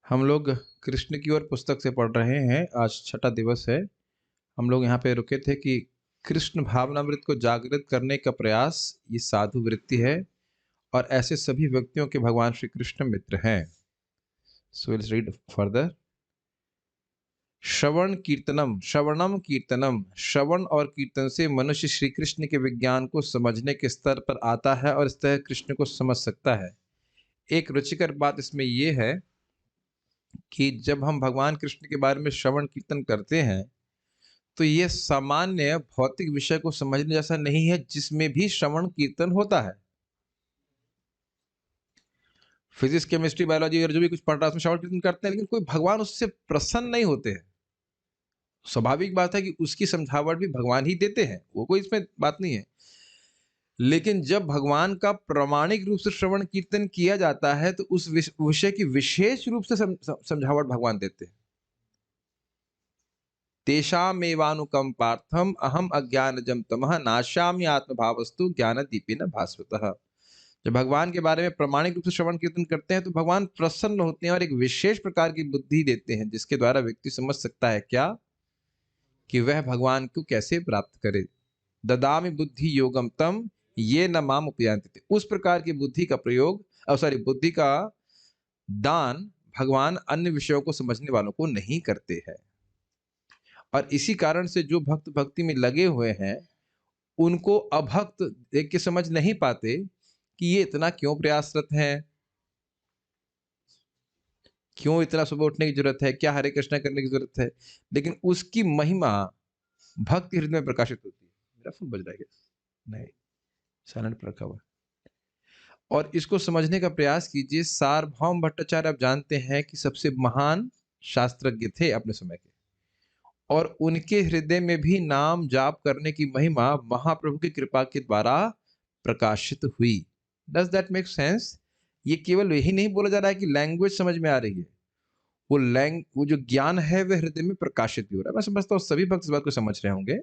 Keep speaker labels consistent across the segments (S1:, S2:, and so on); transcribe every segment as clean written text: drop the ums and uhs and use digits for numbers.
S1: हम लोग कृष्ण की ओर पुस्तक से पढ़ रहे हैं। आज छठा दिवस है। हम लोग यहाँ पे रुके थे कि कृष्ण भावनामृत को जागृत करने का प्रयास ये साधु वृत्ति है और ऐसे सभी व्यक्तियों के भगवान श्री कृष्ण मित्र हैं। So let's read further. श्रवणम कीर्तनम, श्रवण और कीर्तन से मनुष्य श्री कृष्ण के विज्ञान को समझने के स्तर पर आता है और इस तरह कृष्ण को समझ सकता है। एक रुचिकर बात इसमें यह है कि जब हम भगवान कृष्ण के बारे में श्रवण कीर्तन करते हैं तो ये सामान्य भौतिक विषय को समझने जैसा नहीं है जिसमें भी श्रवण कीर्तन होता है। फिजिक्स, केमिस्ट्री, बायोलॉजी और जो भी कुछ पढ़ रहा है उसमें श्रवण कीर्तन करते हैं, लेकिन कोई भगवान उससे प्रसन्न नहीं होते हैं। स्वाभाविक बात है कि उसकी समझावट भी भगवान ही देते हैं, वो कोई इसमें बात नहीं है। लेकिन जब भगवान का प्रामाणिक रूप से श्रवण कीर्तन किया जाता है तो उस विषय की विशेष रूप से समझावट भगवान देते हैं। तेषामेवानुकंपार्थम अहम अज्ञानजं तमः नाशामि आत्मभावस्तु ज्ञानदीपेन भास्वतः। जब भगवान के बारे में प्रामाणिक रूप से श्रवण कीर्तन करते हैं तो भगवान प्रसन्न होते हैं और एक विशेष प्रकार की बुद्धि देते हैं जिसके द्वारा व्यक्ति समझ सकता है क्या कि वह भगवान को कैसे प्राप्त करे। ददामि बुद्धि योगम तम ये न माम उपयान्ति। उस प्रकार की बुद्धि का प्रयोग बुद्धि का दान भगवान अन्य विषयों को समझने वालों को नहीं करते हैं। और इसी कारण से जो भक्त भक्ति में लगे हुए हैं उनको अभक्त देख के समझ नहीं पाते कि ये इतना क्यों प्रयासरत है, क्यों इतना सुबह उठने की जरूरत है, क्या हरे कृष्णा करने की जरूरत है। लेकिन उसकी महिमा भक्त हृदय में प्रकाशित होती है। मेरा फोन बज रहा है क्या? नहीं, साइलेंट पर रखा हुआ है। और इसको समझने का प्रयास कीजिए। सार्वभौम भट्टाचार्य आप जानते हैं कि सबसे महान शास्त्रज्ञ थे अपने समय के, और उनके हृदय में भी नाम जाप करने की महिमा महाप्रभु की कृपा के द्वारा प्रकाशित हुई। Does that make sense? ये केवल यही नहीं बोला जा रहा है कि लैंग्वेज समझ में आ रही है, वो जो ज्ञान है वह हृदय में प्रकाशित भी हो रहा है। मैं समझता हूँ सभी भक्त इस बात को समझ रहे होंगे।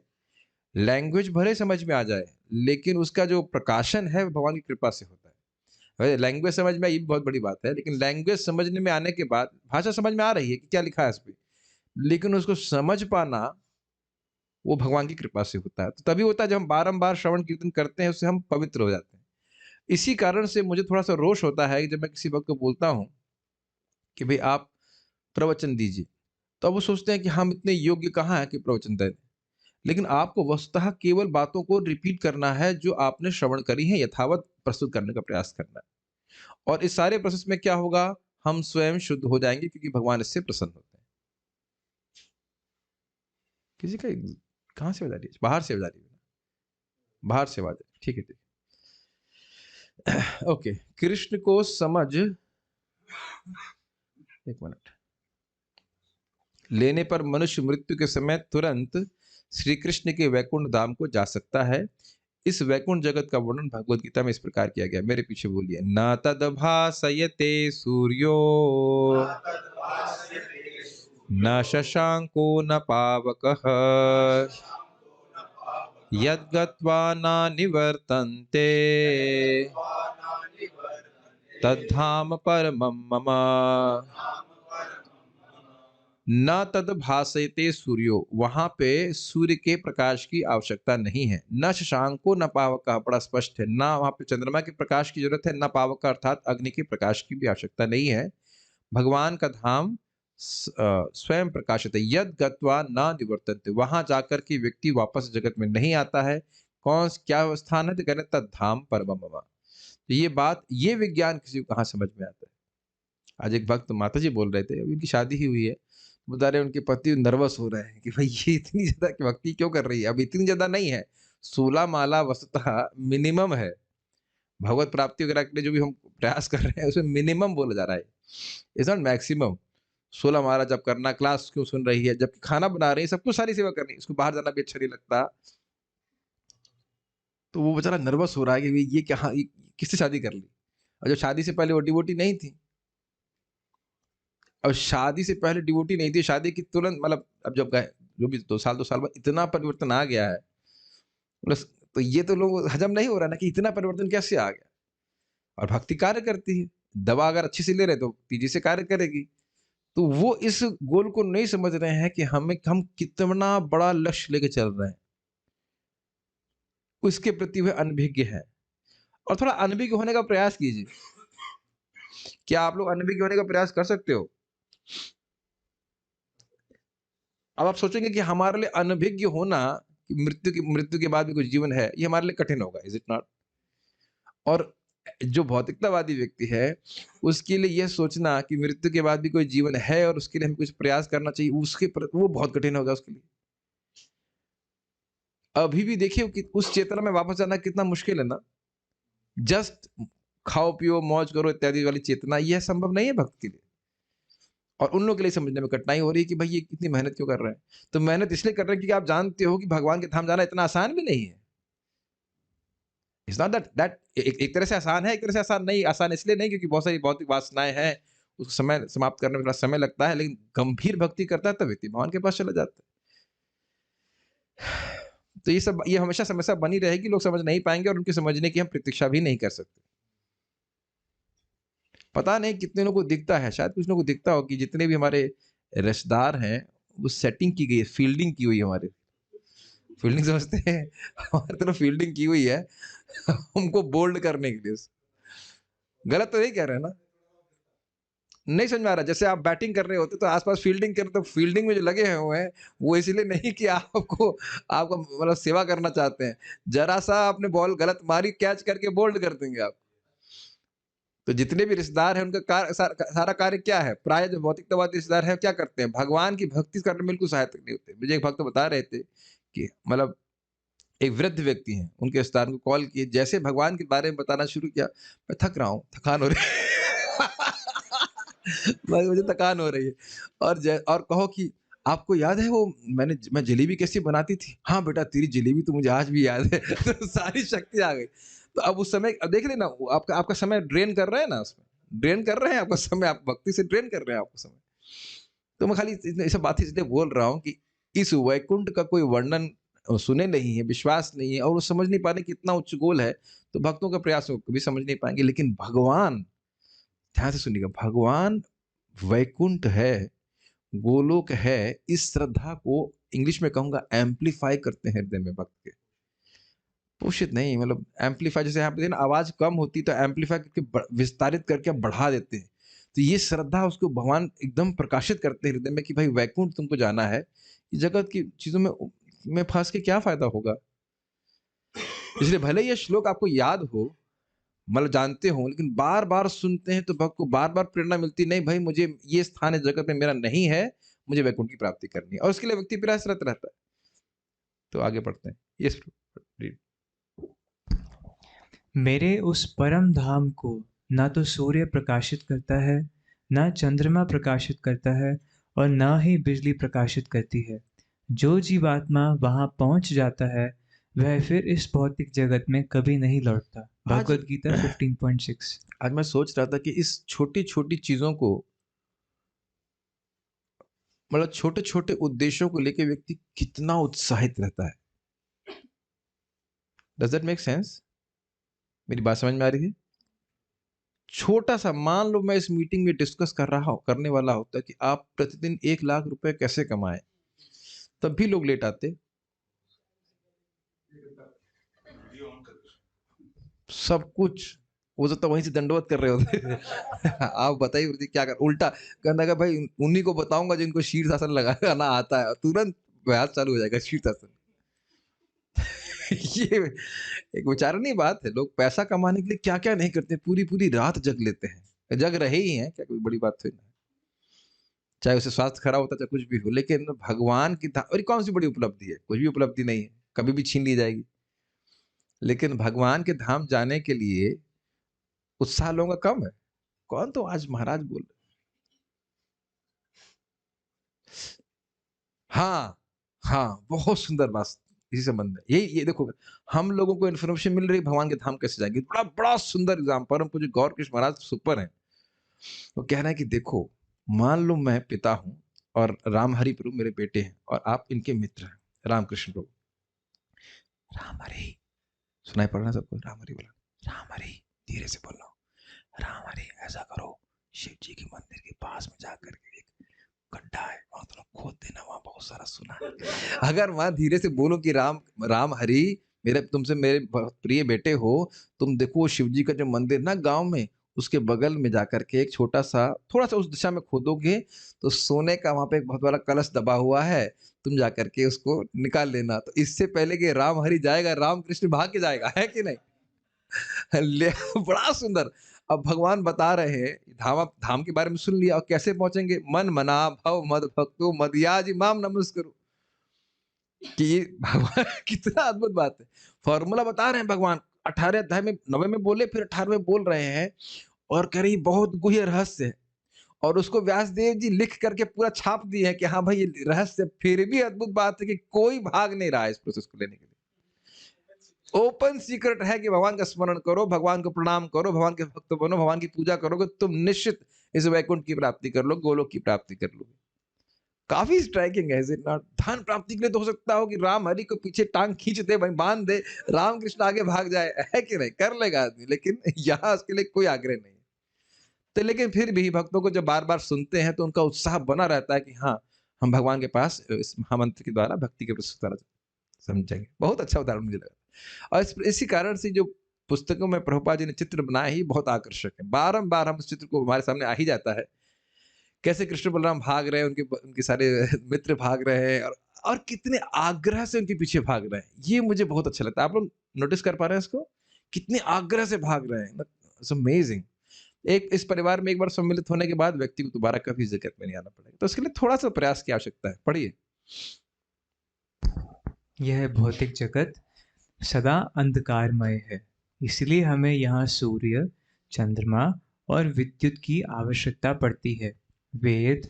S1: लैंग्वेज भले समझ में आ जाए लेकिन उसका जो प्रकाशन है भगवान की कृपा से होता है। लैंग्वेज समझ में आई, ये भी बहुत बड़ी बात है, लेकिन लैंग्वेज समझने में आने के बाद भाषा समझ में आ रही है कि क्या लिखा है इस पे, लेकिन उसको समझ पाना वो भगवान की कृपा से होता है। तो तभी होता है जब हम बारंबार श्रवण कीर्तन करते हैं, उससे हम पवित्र हो जाते हैं। इसी कारण से मुझे थोड़ा सा रोष होता है कि जब मैं किसी भक्त को बोलता हूँ कि भाई आप प्रवचन दीजिए, तो अब वो सोचते हैं कि हम इतने योग्य कहाँ हैं कि प्रवचन दें। लेकिन आपको वस्तुतः केवल बातों को रिपीट करना है जो आपने श्रवण करी है, यथावत प्रस्तुत करने का प्रयास करना है। और इस सारे प्रोसेस में क्या होगा, हम स्वयं शुद्ध हो जाएंगे क्योंकि भगवान इससे प्रसन्न होते हैं। किसी का कहाँ से बजा रही है? बाहर से बजा रही है, बाहर से आवाज। ठीक है, ठीक है। ओके, कृष्ण को समझ, एक मिनट, लेने पर मनुष्य मृत्यु के समय तुरंत श्री कृष्ण के वैकुंठ धाम को जा सकता है। इस वैकुंठ जगत का वर्णन भगवत गीता में इस प्रकार किया गया। मेरे पीछे बोलिए। न तद्भासयते सूर्यो न शशांको न पावकः यद्गत्वा न निवर्तन्ते तद्धाम परमं मम। न तद भासयते सूर्यो, वहां पे सूर्य के प्रकाश की आवश्यकता नहीं है। न शशांको न पावक, बड़ा स्पष्ट है। ना वहां पे चंद्रमा के प्रकाश की जरूरत है, न पावक अर्थात अग्नि के प्रकाश की भी आवश्यकता नहीं है। भगवान का धाम स्वयं प्रकाशित है। यद गत्वा न निवर्तन्ते, वहां जाकर के व्यक्ति वापस जगत में नहीं आता है। कौन क्या स्थान है? तो कहते तद धाम परमम मम। तो ये बात, ये विज्ञान किसी को कहाँ समझ में आता है? आज एक भक्त माता जी बोल रहे थे, अभी उनकी शादी ही हुई है, बता रहे उनके पति नर्वस हो रहे हैं कि भाई ये इतनी ज्यादा भक्ति क्यों कर रही है। अब इतनी ज्यादा नहीं है, 16 माला वस्तुतः मिनिमम है। भगवत प्राप्ति वगैरह के लिए जो भी हम प्रयास कर रहे हैं उसमें मिनिमम बोला जा रहा है, इज नॉट मैक्सिमम। 16 माला जब करना, क्लास क्यों सुन रही है, जबकि खाना बना रही है, सब कुछ सारी सेवा करनी है, उसको बाहर जाना भी अच्छा नहीं लगता। तो वो बेचारा नर्वस हो रहा है कि ये क्या, किससे शादी कर ली। और जब शादी से पहले वो डिवोटी नहीं थी, अब शादी से पहले डिवोटी नहीं थी, शादी की तुरंत मतलब अब जब गए जो भी 2 साल बाद इतना परिवर्तन आ गया है, प्लस तो ये तो लोग हजम नहीं हो रहा ना कि इतना परिवर्तन कैसे आ गया। और भक्ति कार्य करती है, दवा अगर अच्छी से ले रहे तो तेजी से कार्य करेगी। तो वो इस गोल को नहीं समझ रहे हैं कि हम कितना बड़ा लक्ष्य लेके चल रहे हैं, उसके प्रति वे अनभिज्ञ हैं। और थोड़ा अनभिज्ञ होने का प्रयास कीजिए। क्या आप लोग अनभिज्ञ होने का प्रयास कर सकते हो? अब आप सोचेंगे कि हमारे लिए अनभिज्ञ होना, कि मृत्यु के बाद भी कुछ जीवन है, ये हमारे लिए कठिन होगा, इज इट नॉट? और जो भौतिकतावादी व्यक्ति है, उसके लिए यह सोचना कि मृत्यु के बाद भी कोई जीवन है और उसके लिए हमें कुछ प्रयास करना चाहिए, वो बहुत कठिन होगा उसके लिए। अभी भी देखिए कि उस चेतना में वापस जाना कितना मुश्किल है ना। जस्ट खाओ पियो मौज करो इत्यादि वाली चेतना, यह संभव नहीं है भक्त के लिए। और उन लोगों के लिए समझने में कठिनाई हो रही है कि भाई ये कितनी मेहनत क्यों कर रहे हैं। तो मेहनत इसलिए कर रहे हैं क्योंकि आप जानते हो कि भगवान के धाम जाना इतना आसान भी नहीं है। इट्स नॉट दैट एक तरह से आसान है, एक तरह से आसान नहीं। आसान इसलिए नहीं क्योंकि बहुत सारी भौतिक वासनाएं हैं, उसको समय समाप्त करने में थोड़ा समय लगता है, लेकिन गंभीर भक्ति करता है तब व्यक्ति भगवान के पास चला जाता है। तो ये हमेशा समस्या बनी रहेगी, लोग समझ नहीं पाएंगे और उनके समझने की हम प्रतीक्षा भी नहीं कर सकते। पता नहीं कितने लोगों को दिखता है, शायद कुछ लोगों को दिखता हो कि जितने भी हमारे रिश्तेदार हैं, वो सेटिंग की गई है, फील्डिंग की हुई है हमारे। फील्डिंग समझते हैं? हमारे तरफ फील्डिंग की हुई है हमको बोल्ड करने के लिए। गलत तो नहीं कह रहे हैं ना? नहीं समझ में आ रहा। जैसे आप बैटिंग कर रहे होते तो आसपास फील्डिंग कर, तो फील्डिंग में जो लगे हुए हैं वो इसलिए नहीं कि आपको मतलब सेवा करना चाहते हैं। जरा सा आपने बॉल गलत मारी, कैच करके बोल्ड कर देंगे आप। तो जितने भी रिश्तेदार हैं उनका सारा कार्य क्या है? प्राय जो भौतिकतावादी रिश्तेदार है क्या करते हैं? भगवान की भक्ति करने में बिल्कुल सहायता नहीं होते। मुझे एक भक्त बता रहे थे कि मतलब एक वृद्ध व्यक्ति हैं, उनके रिश्तेदार को कॉल किए, जैसे भगवान के बारे में बताना शुरू किया, मैं थक रहा हूँ, थकान हो रही है भाई मुझे थकान हो रही है। और कहो कि आपको याद है वो मैं जलेबी कैसी बनाती थी? हाँ बेटा, तेरी जलेबी तो मुझे आज भी याद है तो सारी शक्ति आ गई। तो अब उस समय अब देख लेना, आपका आपका समय ड्रेन कर रहे हैं ना, उसमें ड्रेन कर रहे हैं आपका समय, आप भक्ति से ड्रेन कर रहे हैं आपका समय। तो मैं खाली ये सब बातें इसलिए बोल रहा हूँ कि इस वैकुंठ का कोई वर्णन सुने नहीं है, विश्वास नहीं है और वो समझ नहीं पा रहे कि इतना उच्च गोल है, तो भक्तों का प्रयास वो कभी समझ नहीं पाएंगे। लेकिन भगवान, ध्यान से सुनिएगा, भगवान वैकुंठ है, गोलोक है, इस श्रद्धा को इंग्लिश में कहूंगा एम्पलीफाई करते हैं हृदय में भक्त के। पोषित नहीं, मतलब एम्पलीफाई, जैसे यहाँ पे ना आवाज कम होती तो एम्पलीफाई करके विस्तारित करके बढ़ा देते हैं। तो ये श्रद्धा उसको भगवान एकदम प्रकाशित करते हैं हृदय में कि भाई वैकुंठ तुमको जाना है, इस जगत की चीजों में फंस के क्या फायदा होगा। इसलिए भले ये श्लोक आपको याद हो, मतलब जानते हो, लेकिन बार बार सुनते हैं तो भक्त को बार बार प्रेरणा मिलती, नहीं भाई मुझे ये स्थान इस जगत में मेरा नहीं है, मुझे वैकुंठ की प्राप्ति करनी है, और उसके लिए व्यक्ति प्रयासरत रहता है। तो आगे बढ़ते हैं। यस,
S2: मेरे उस परम धाम को ना तो सूर्य प्रकाशित करता है, ना चंद्रमा प्रकाशित करता है, और ना ही बिजली प्रकाशित करती है। जो जीवात्मा वहां पहुंच जाता है वह फिर इस भौतिक जगत में कभी नहीं लौटता।
S1: आज
S2: भगवत गीता 15.6।
S1: आज मैं सोच रहा था कि इस छोटी छोटी चीजों को, मतलब छोटे छोटे उद्देश्यों को लेकर व्यक्ति कितना उत्साहित रहता है। Does that make sense? मेरी बात समझ में आ रही है? छोटा सा, मान लो मैं इस मीटिंग में डिस्कस करने वाला होता कि आप प्रतिदिन 1 लाख रुपए कैसे कमाएं, तब भी लोग लेट आते। सब कुछ वो तो वहीं से दंडवत कर रहे होते आप बताइए प्रतीक क्या कर, उल्टा कहना का भाई उन्हीं को बताऊंगा जिनको शीर्षासन लगाना आता है, तुरंत बहस चालू हो जाएगा शीर्षासन ये एक विचारणीय बात है। लोग पैसा कमाने के लिए क्या क्या नहीं करते, पूरी पूरी रात जग लेते हैं, जग रहे ही हैं, क्या कोई बड़ी बात थोड़ी ना, चाहे उसे स्वास्थ्य खराब होता चाहे कुछ भी हो। लेकिन भगवान की और कौन सी बड़ी उपलब्धि है? कुछ भी उपलब्धि नहीं है, कभी भी छीन ली जाएगी। लेकिन भगवान के धाम जाने के लिए उत्साह लोगों का कम है। कौन तो आज महाराज बोल रहे, हाँ हाँ, बहुत सुंदर बात इसी संबंध में। ये देखो, हम लोगों को इन्फॉर्मेशन मिल रही है भगवान के धाम कैसे जाएंगे, बड़ा बड़ा सुंर एग्जाम। परम पूज्य गौर कृष्ण महाराज सुपर है, वो कह रहे हैं कि देखो, मान लो मैं पिता हूं और राम हरि प्रभु मेरे बेटे हैं और आप इनके मित्र हैं, रामकृष्ण प्रभु। राम हरि सुनाई पड़ रहा है सबको? राम हरि बोला, राम हरि, धीरे से बोल रहा हूं, राम हरि ऐसा करो, शिव जी के मंदिर के पास में जाकर के एक गड्ढा है, वहां थोड़ा खोद देना, वहां बहुत सारा सुना है। अगर वहां धीरे से बोलो कि राम राम हरि, मेरे तुमसे मेरे प्रिय बेटे हो, तुम देखो शिव जी का जो मंदिर ना गांव में, उसके बगल में जाकर के एक छोटा सा, थोड़ा सा उस दिशा में खोदोगे तो सोने का वहां पे एक बहुत बड़ा कलश दबा हुआ है, तुम जाकर के उसको निकाल लेना। तो इससे पहले कि राम हरि जाएगा, राम कृष्ण भाग के जाएगा, है कि नहीं? ले बड़ा सुंदर। अब भगवान बता रहे हैं, धाम धाम के बारे में सुन लिया, और कैसे पहुंचेंगे? मन मना भव मद भक्तो मदयाज इमाम नमस्करो। कि भगवान कितना अद्भुत बात है। फॉर्मूला बता रहे हैं भगवान, 18 अध्याय में 9वें में बोले, फिर 18वें बोल रहे हैं, और कह रहे हैं, बहुत गुह्य रहस्य है। और उसको व्यासदेव जी लिख करके पूरा छाप दिए हैं कि हाँ भाई, ये रहस्य। फिर भी अद्भुत बात है कि कोई भाग नहीं रहा है इस प्रोसेस को लेने के लिए। ओपन सीक्रेट है कि भगवान का स्मरण करो, भगवान को प्रणाम करो, भगवान के भक्त बनो, भगवान की पूजा करोगे, तुम निश्चित इस वैकुंठ की प्राप्ति कर लो, गोलोक की प्राप्ति कर लोगे। काफी स्ट्राइकिंग है, इज इट नॉट? धन प्राप्ति के लिए तो हो सकता हो कि राम हरि को पीछे टांग खींच दे, भाई बांध दे, राम कृष्ण आगे भाग जाए, है कि नहीं? कर लेगा आदमी, लेकिन यहाँ उसके लिए कोई आग्रह नहीं है। तो लेकिन फिर भी भक्तों को जब बार बार सुनते हैं तो उनका उत्साह बना रहता है कि हाँ, हम भगवान के पास इस महामंत्र के द्वारा, भक्ति के द्वारा समझेंगे। बहुत अच्छा उदाहरण मुझे लगा। और इसी कारण से जो पुस्तकों में प्रभुपाद जी ने चित्र बनाए ही बहुत आकर्षक है। बारंबार हम उस चित्र को, हमारे सामने आ ही जाता है, कैसे कृष्ण बलराम भाग रहे हैं, उनके उनके सारे मित्र भाग रहे हैं, और कितने आग्रह से उनके पीछे भाग रहे हैं। ये मुझे बहुत अच्छा लगता है। आप लोग नोटिस कर पा रहे हैं इसको? कितने आग्रह से भाग रहे हैं, इट्स अमेजिंग। एक इस परिवार में एक बार सम्मिलित होने के बाद व्यक्ति को दोबारा कभी इस जगत में नहीं आना पड़ेगा। तो उसके लिए थोड़ा सा प्रयास की आवश्यकता है। पढ़िए।
S2: यह भौतिक जगत सदा अंधकारमय है, इसलिए हमें यहाँ सूर्य, चंद्रमा और विद्युत की आवश्यकता पड़ती है। वेद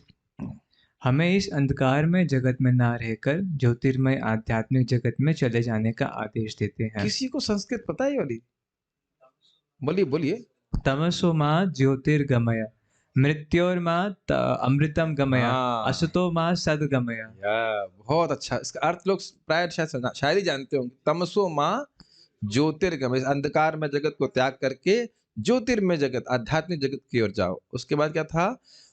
S2: हमें इस अंधकारमय जगत में ना रहकर ज्योतिर्मय आध्यात्मिक जगत में चले जाने का आदेश देते हैं।
S1: किसी को संस्कृत पता है ये वाली? बोलिए बोलिए।
S2: तमसो माँ ज्योतिर्गमय, मृत्योर्मा अमृतम गमय,
S1: हाँ,
S2: असतो माँ सद्गमय।
S1: बहुत अच्छा। इसका अर्थ लोग प्राय शायद ही जानते होंगे। तमसो माँ ज्योतिर्गमय, इस अंधकार में जगत को त्याग करके ज्योतिर्मय जगत, आध्यात्मिक जगत की ओर जाओ। उसके बाद क्या था?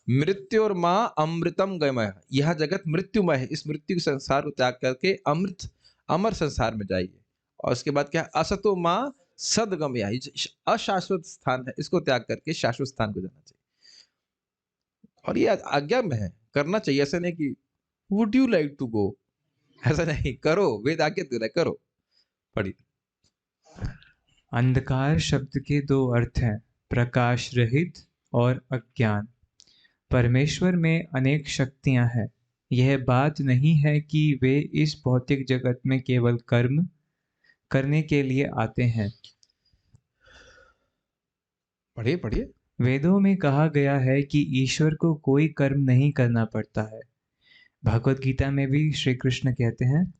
S1: मृत्यु और माँ अमृतम गमय, यह जगत मृत्युमय है, इस मृत्यु के संसार को त्याग करके अमृत अमर संसार में जाइए। और उसके बाद क्या? असतो माँ सदगमया, अशाश्वत स्थान है, इसको त्याग करके शाश्वत स्थान को जाना चाहिए। और ये आज्ञा में है, करना चाहिए। ऐसा नहीं कि would you like to go, ऐसा नहीं, करो, वेद आज्ञा दे रहा है, करो। पढ़िए।
S2: अंधकार शब्द के दो अर्थ हैं, प्रकाश रहित और अज्ञान। परमेश्वर में अनेक शक्तियां हैं। यह बात नहीं है कि वे इस भौतिक जगत में केवल कर्म करने के लिए आते हैं।
S1: पढ़िए पढ़िए।
S2: वेदों में कहा गया है कि ईश्वर को कोई कर्म नहीं करना पड़ता है। भगवत गीता में भी श्री कृष्ण कहते हैं,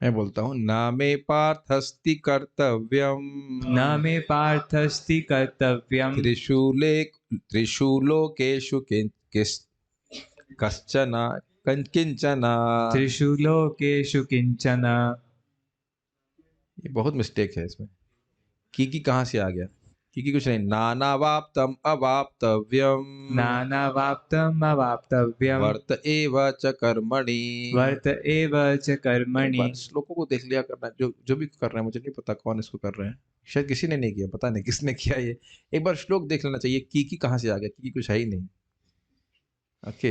S1: मैं बोलता हूँ, ना मे पार्थस्ति कर्तव्यम,
S2: न मे पार्थस्ति कर्तव्यम,
S1: त्रिशूलोकेषु कश्चन किंचन।
S2: त्रिषु लोकेषु किंचन।
S1: ये बहुत मिस्टेक है इसमें। की कहाँ से आ गया? की कुछ नहीं। नानावाप्तम अवाप्तव्यम,
S2: नानावाप्तम अवाप्तव्यम,
S1: वर्त एव च कर्मणि।
S2: वर्त एव च
S1: एक
S2: कर्मणि।
S1: बार श्लोकों को देख लिया करना, जो जो भी कर रहे हैं, मुझे नहीं पता कौन इसको कर रहे हैं, शायद किसी ने नहीं किया, पता नहीं किसने किया ये। एक बार श्लोक देख लेना चाहिए। की कहाँ से आ गया? की कुछ है ही नहीं। ओके।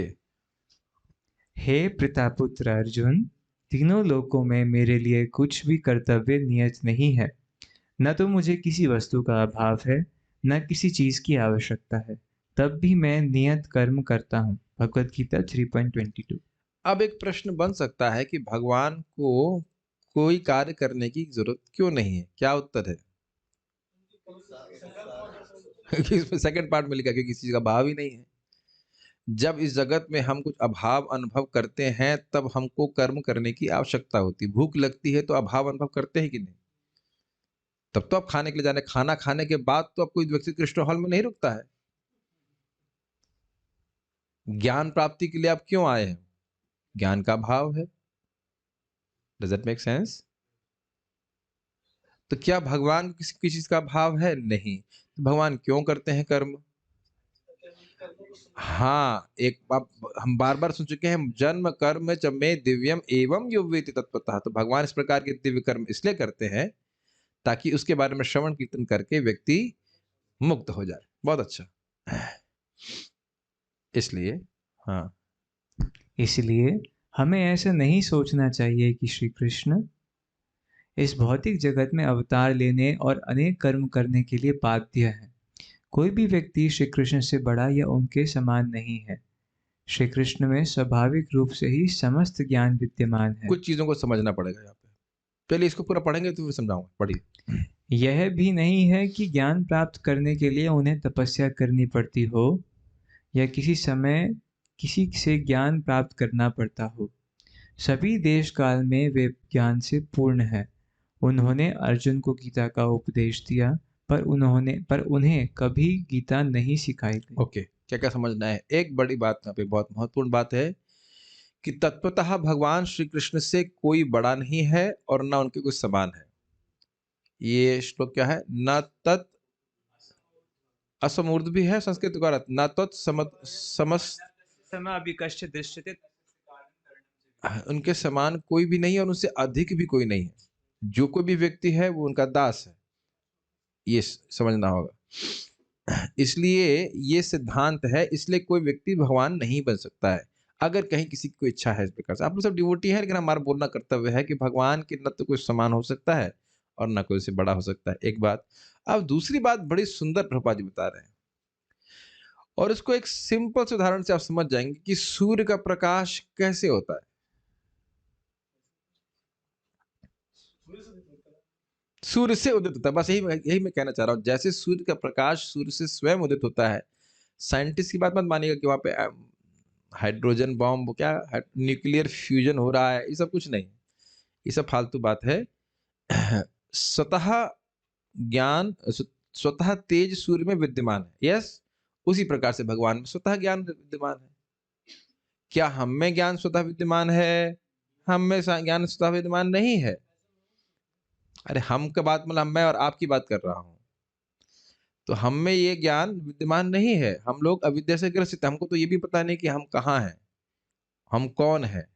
S2: हे पितापुत्र अर्जुन, तीनों लोकों में मेरे लिए कुछ भी कर्तव्य नियत नहीं है। न तो मुझे किसी वस्तु का अभाव है, न किसी चीज की आवश्यकता है, तब भी मैं नियत कर्म करता हूँ। भगवत गीता 3.22।
S1: अब एक प्रश्न बन सकता है कि भगवान को कोई कार्य करने की जरूरत क्यों नहीं है? क्या उत्तर है? इसमें सेकंड पार्ट में लिखा, क्योंकि किसी चीज का भाव ही नहीं है। जब इस जगत में हम कुछ अभाव अनुभव करते हैं, तब हमको कर्म करने की आवश्यकता होती है। भूख लगती है तो अभाव अनुभव करते हैं कि नहीं? तब तो आप खाने के लिए जाने, खाना खाने के बाद तो आप कोई व्यक्ति कृष्ण हॉल में नहीं रुकता है। ज्ञान प्राप्ति के लिए आप क्यों आए हैं? ज्ञान का भाव है। Does it make sense? तो क्या भगवान को किसी चीज का भाव है? नहीं। तो भगवान क्यों करते हैं कर्म? हाँ, एक आप हम बार-बार सुन चुके हैं, जन्म कर्म च मे दिव्यम एवं यो वेत्ति तत्वतः। तो भगवान इस प्रकार के दिव्य कर्म इसलिए करते हैं, ताकि उसके बारे में श्रवण कीर्तन करके व्यक्ति मुक्त हो जाए। बहुत अच्छा। इसलिए हाँ,
S2: इसलिए हमें ऐसा नहीं सोचना चाहिए कि श्री कृष्ण इस भौतिक जगत में अवतार लेने और अनेक कर्म करने के लिए बाध्य हैं। कोई भी व्यक्ति श्री कृष्ण से बड़ा या उनके समान नहीं है। श्री कृष्ण में स्वाभाविक रूप से ही समस्त ज्ञान विद्यमान है।
S1: कुछ चीज़ों को समझना पड़ेगा यहाँ पे। पहले इसको पूरा पढ़ेंगे तो फिर समझाऊँगा। पढ़िए।
S2: यह भी नहीं है कि ज्ञान प्राप्त करने के लिए उन्हें तपस्या करनी पड़ती हो या किसी समय किसी से ज्ञान प्राप्त करना पड़ता हो। सभी देश काल में वे ज्ञान से पूर्ण है। उन्होंने अर्जुन को गीता का उपदेश दिया, पर उन्हें कभी गीता नहीं सिखाई गई।
S1: ओके, क्या-क्या समझना है? एक बड़ी बात यहाँ पे बहुत महत्वपूर्ण बात है कि तत्वतः भगवान श्री कृष्ण से कोई बड़ा नहीं है और ना उनके कुछ समान है। ये श्लोक क्या है? न तत् असमूर्ध भी है संस्कृत का अर्थ, न तत् समस्त
S2: समय अभी कष्ट दृश्यते।
S1: उनके समान कोई भी नहीं है और उनसे अधिक भी कोई नहीं है। जो कोई भी व्यक्ति है वो उनका दास है। ये समझना होगा। इसलिए ये सिद्धांत है, इसलिए कोई व्यक्ति भगवान नहीं बन सकता है। अगर कहीं किसी की कोई इच्छा है इस प्रकार से, आप लोग सब डिवोटी हैं, लेकिन हमारा बोलना कर्तव्य है कि भगवान के न तो कोई समान हो सकता है और ना कोई उससे बड़ा हो सकता है। एक बात। अब दूसरी बात बड़ी सुंदर प्रभुपाद जी बता रहे हैं और इसको एक सिंपल से उदाहरण से आप समझ जाएंगे कि सूर्य का प्रकाश कैसे होता है। सूर्य से उदित होता है, बस यही मैं कहना चाह रहा हूँ। जैसे सूर्य का प्रकाश सूर्य से स्वयं उदित होता है। साइंटिस्ट की बात मत मानिएगा कि वहाँ पे हाइड्रोजन बॉम्ब क्या न्यूक्लियर फ्यूजन हो रहा है, ये सब कुछ नहीं। ये सब फालतू बात है। स्वतः ज्ञान स्वतः तेज सूर्य में विद्यमान है। यस, उसी प्रकार से भगवान में स्वतः ज्ञान विद्यमान है। क्या हम में ज्ञान स्वतः विद्यमान है? हम में ज्ञान स्वतः विद्यमान नहीं है। अरे हम का बात मतलब मैं और आपकी बात कर रहा हूं। तो हम में ये ज्ञान विद्यमान नहीं है। हम लोग अविद्या से ग्रसित हैं। हमको तो ये भी पता नहीं कि हम कहाँ हैं, हम कौन हैं।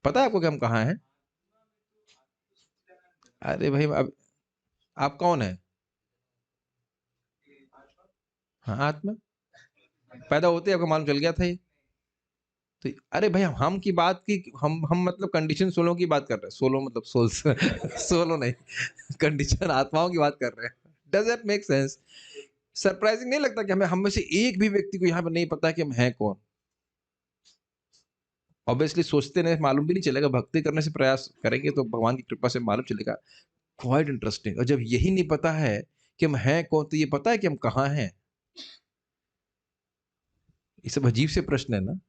S1: पता है आपको कि हम कहाँ हैं? अरे भाई, अब आप कौन है? हाँ, आत्मा। पैदा होते ही आपको मालूम चल गया था ये। तो अरे भाई, हम की बात की, हम मतलब कंडीशन सोलों की बात कर रहे हैं। सोलो मतलब सोल्स। सोलो नहीं, कंडीशन आत्माओं की बात कर रहे हैं। Does that make sense? Surprising नहीं लगता कि हमें हम में से एक भी व्यक्ति को यहाँ पर नहीं पता कि हम हैं कौन? ऑब्वियसली सोचते नहीं, मालूम भी नहीं चलेगा। भक्ति करने से प्रयास करेंगे तो भगवान की कृपा से मालूम चलेगा। Quite interesting. और जब यही नहीं पता है कि हम हैं कौन, तो ये पता है कि हम कहाँ हैं? ये सब अजीब से प्रश्न है ना।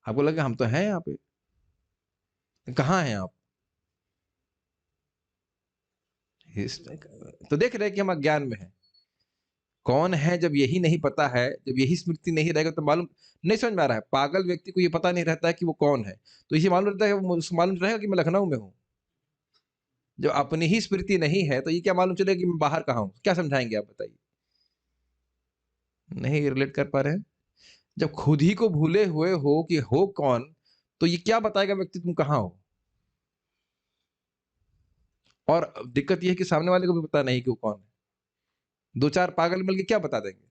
S1: आपको लगा हम तो हैं यहाँ पे, कहाँ हैं आप? तो देख रहे हैं कि हम अज्ञान में हैं। कौन है जब यही नहीं पता है, जब यही स्मृति नहीं रहेगा तो मालूम नहीं समझ में आ रहा है। पागल व्यक्ति को ये पता नहीं रहता है कि वो कौन है, तो इसे मालूम रहता है, उसको मालूम रहेगा कि मैं लखनऊ में हूँ। जब अपनी ही स्मृति नहीं है तो ये क्या मालूम चलेगा कि मैं बाहर कहाँ हूँ? क्या समझाएंगे आप, बताइए? नहीं रिलेट कर पा रहे हैं। जब खुद ही को भूले हुए हो कि हो कौन, तो ये क्या बताएगा व्यक्ति तुम कहाँ हो? और दिक्कत ये है कि सामने वाले को भी पता नहीं कि वो कौन है। दो चार पागल मिलके क्या बता देंगे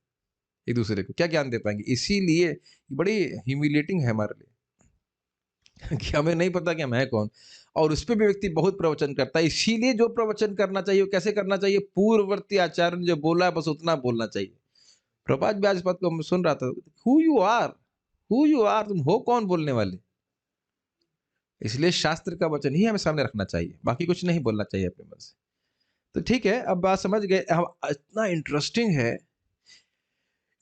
S1: एक दूसरे को, क्या ज्ञान दे पाएंगे? इसीलिए ये बड़ी ह्यूमिलेटिंग है हमारे लिए। कि हमें नहीं पता कि हम है कौन, और उस पर भी व्यक्ति बहुत प्रवचन करता है। इसीलिए जो प्रवचन करना चाहिए वो कैसे करना चाहिए? पूर्ववर्ती आचार्य ने जो बोला है बस उतना बोलना चाहिए। प्रभात व्यास पद को मैं सुन रहा था। Who you are, who you are, तुम हो कौन बोलने वाले? इसलिए शास्त्र का वचन ही हमें सामने रखना चाहिए, बाकी कुछ नहीं बोलना चाहिए अपने मन से। तो ठीक है, अब बात समझ गए हम। इतना इंटरेस्टिंग है,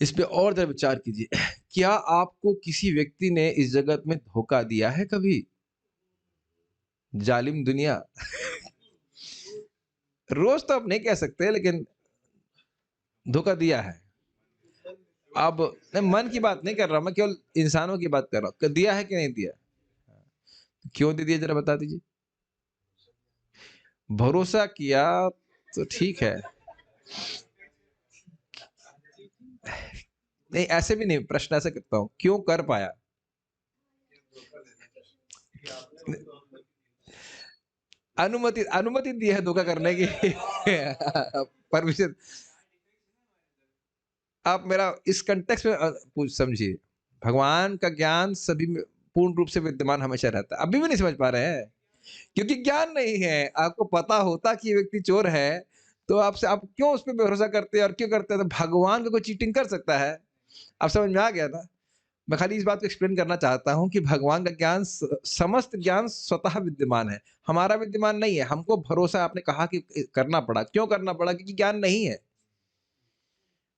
S1: इस पे और जरा विचार कीजिए। क्या आपको किसी व्यक्ति ने इस जगत में धोखा दिया है कभी? जालिम दुनिया। रोज तो आप नहीं कह सकते, लेकिन धोखा दिया है। अब मैं मन की बात नहीं कर रहा, मैं केवल इंसानों की बात कर रहा हूं। दिया है कि नहीं दिया? क्यों दे दिया, जरा बता दीजिए। भरोसा किया तो ठीक है। नहीं, ऐसे भी नहीं, प्रश्न ऐसे करता हूँ, क्यों कर पाया? अनुमति अनुमति दी है धोखा करने की। परमिशन। आप मेरा इस कंटेक्स्ट में पूछ समझिए। भगवान का ज्ञान सभी में पूर्ण रूप से विद्यमान हमेशा रहता है। अभी भी नहीं समझ पा रहे हैं, क्योंकि ज्ञान नहीं है। आपको पता होता कि ये व्यक्ति चोर है, तो आपसे आप क्यों उस पे भरोसा करते हैं और क्यों करते हैं? तो भगवान को कोई चीटिंग कर सकता है? अब समझ में आ गया ना? मैं खाली इस बात को एक्सप्लेन करना चाहता हूँ कि भगवान का ज्ञान समस्त ज्ञान स्वतः विद्यमान है, हमारा विद्यमान नहीं है। हमको भरोसा आपने कहा कि करना पड़ा, क्यों करना पड़ा? क्योंकि ज्ञान नहीं है।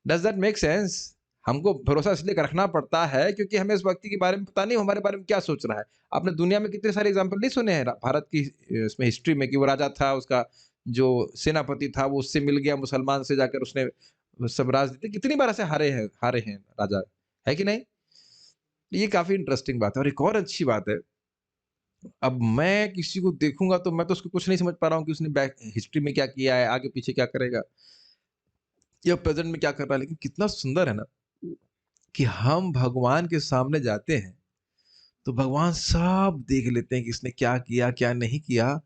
S1: Does that make sense? हमको भरोसा इसलिए रखना पड़ता है क्योंकि हमें इस व्यक्ति के बारे में पता नहीं, हमारे बारे में क्या सोच रहा है। आपने दुनिया में कितने सारे एग्जाम्पल नहीं सुने हैं भारत की इसमें हिस्ट्री में, कि वो राजा था, उसका जो सेनापति था वो उससे मिल गया, मुसलमान से जाकर उसने सब राजनीति, कितनी बार ऐसे हारे हैं राजा, है कि नहीं? ये काफी इंटरेस्टिंग बात है। और एक और अच्छी बात है, अब मैं किसी को देखूंगा तो मैं तो उसको कुछ नहीं समझ पा रहा हूँ कि उसने बैक हिस्ट्री में क्या किया है, आगे पीछे क्या करेगा, या प्रेजेंट में क्या कर रहा है। लेकिन कितना सुंदर है ना कि हम भगवान के सामने जाते हैं तो भगवान सब देख लेते हैं कि इसने क्या किया क्या नहीं किया।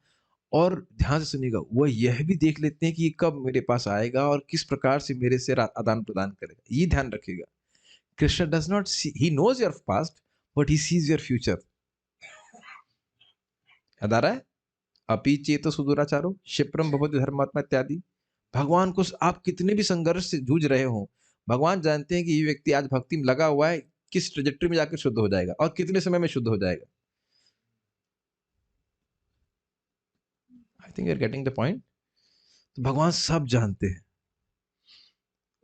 S1: और ध्यान से सुनिएगा, वो यह भी देख लेते हैं कि ये कब मेरे पास आएगा और किस प्रकार से मेरे से आदान प्रदान करेगा। ये ध्यान रखिएगा, Krishna does not see, he knows your past but he sees your future. याद आ रहा है? अपी चेतो सुदूराचारो क्षिप्रम भवति धर्मात्मा इत्यादि। भगवान को आप कितने भी संघर्ष से जूझ रहे हो, भगवान जानते हैं कि ये व्यक्ति आज भक्ति में लगा हुआ है, किस ट्रेजेक्टरी में जाकर शुद्ध हो जाएगा और कितने समय में शुद्ध हो जाएगा। I think you are getting the point. तो भगवान सब जानते हैं,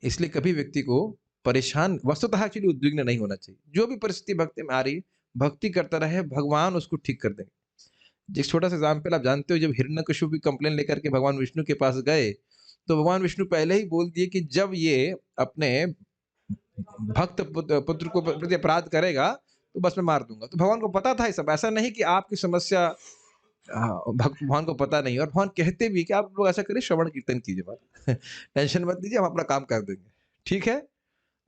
S1: इसलिए कभी व्यक्ति को परेशान, वस्तुतः एक्चुअली उद्विग्न नहीं होना चाहिए। जो भी परिस्थिति भक्ति में आ रही, भक्ति करता रहे, भगवान उसको ठीक कर देंगे। एक छोटा सा एग्जाम्पल आप जानते हो, जब हिरण्यकशिपु की कंप्लेन लेकर के भगवान विष्णु के पास गए, तो भगवान विष्णु पहले ही बोल दिए कि जब ये अपने भक्त पुत्र को प्रति अपराध करेगा तो बस मैं मार दूंगा। तो भगवान को पता था ये सब, ऐसा नहीं कि आपकी समस्या भगवान को पता नहीं। और भगवान कहते भी कि आप लोग ऐसा करिए, श्रवण कीर्तन कीजिए, बात टेंशन मत लीजिए, हम अपना काम कर देंगे, ठीक है?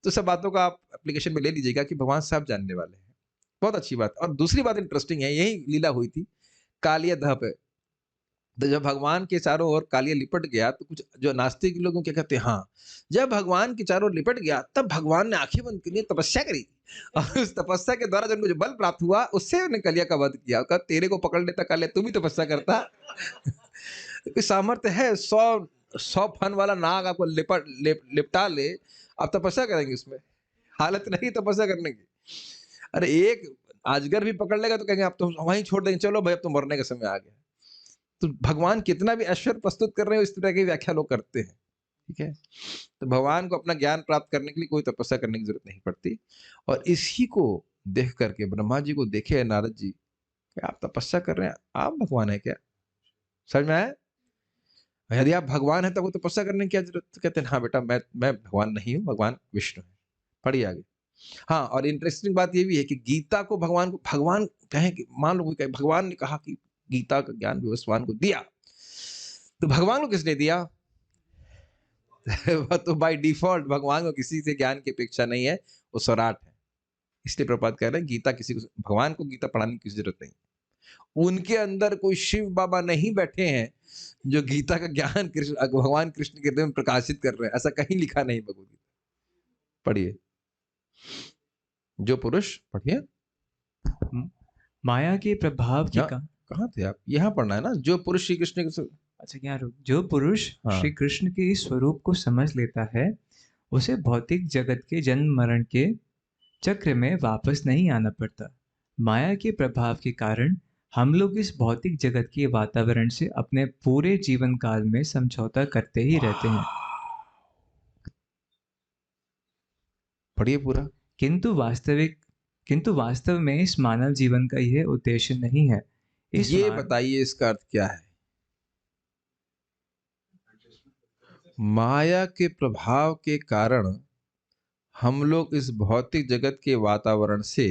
S1: तो सब बातों का आप एप्लीकेशन में ले लीजिएगा कि भगवान सब जानने वाले हैं। बहुत अच्छी बात। और दूसरी बात इंटरेस्टिंग है, यही लीला हुई थी कालिया दह पे। तो जब भगवान के चारों ओर कालिया लिपट गया, तो कुछ जो नास्तिक लोगों क्या कहते हैं, हाँ, जब भगवान के चारों ओर लिपट गया तब भगवान ने आंखें बंद कर तपस्या करी, और उस तपस्या के द्वारा जब जो बल प्राप्त हुआ उससे उन्हें कलिया का वध किया। कहा तेरे को पकड़ लेता कालिया, तू भी तपस्या करता। कोई सामर्थ्य है, 100 फन वाला नाग आपको लिपटा ले, आप तपस्या करेंगे उसमें? हालत नहीं तपस्या करने की। अरे एक अजगर भी पकड़ लेगा तो कहेंगे आप तो वहीं छोड़ देंगे, चलो भाई अब तो मरने का समय आ गया। तो भगवान कितना भी ऐश्वर्य प्रस्तुत कर रहे हो, इस तरह की व्याख्या लोग करते हैं, ठीक है? तो भगवान को अपना ज्ञान प्राप्त करने के लिए कोई तपस्या करने की जरूरत नहीं पड़ती। और इसी को देख करके ब्रह्मा जी को देखे नारद जी कि आप तपस्या कर रहे हैं, आप भगवान है क्या? समझ में आया? यदि आप भगवान है तो वो तपस्या करने की क्या जरूरत? तो कहते हैं हाँ बेटा, मैं भगवान नहीं हूँ, भगवान विष्णु है। पढ़िए आगे। हाँ, और इंटरेस्टिंग बात ये भी है कि गीता को भगवान कहें कि मान लो कोई कहे भगवान ने कहा कि गीता का ज्ञान विवस्वान को दिया, तो भगवान को किसने दिया? वह तो बाय डिफॉल्ट भगवान को किसी से ज्ञान की अपेक्षा नहीं है, वो स्वराट है। इसलिए प्रपात कह रहे हैं गीता किसी को, भगवान को गीता पढ़ाने की जरूरत नहीं। उनके अंदर कोई शिव बाबा नहीं बैठे हैं जो गीता का ज्ञान कृष्ण भगवान कृष्ण के हृदय में प्रकाशित कर रहे हैं, ऐसा कहीं लिखा नहीं भगवद गीता। पढ़िए, जो पुरुष, पढ़िए।
S2: माया के प्रभाव की
S1: कहाँ थे आप? यहाँ पढ़ना है ना, जो पुरुष श्री कृष्ण के
S2: अच्छा यहाँ रुक। जो पुरुष
S1: हाँ।
S2: श्री कृष्ण के इस स्वरूप को समझ लेता है, उसे भौतिक जगत के जन्म मरण के चक्र में वापस नहीं आना पड़ता। माया के प्रभाव के कारण हम लोग इस भौतिक जगत के वातावरण से अपने पूरे जीवन काल में समझौता करते ही रहते हैं।
S1: पढ़िए पूरा।
S2: किंतु वास्तव में इस मानव जीवन का यह उद्देश्य नहीं है।
S1: ये बताइए इसका अर्थ क्या है? माया के प्रभाव के कारण हम लोग इस भौतिक जगत के वातावरण से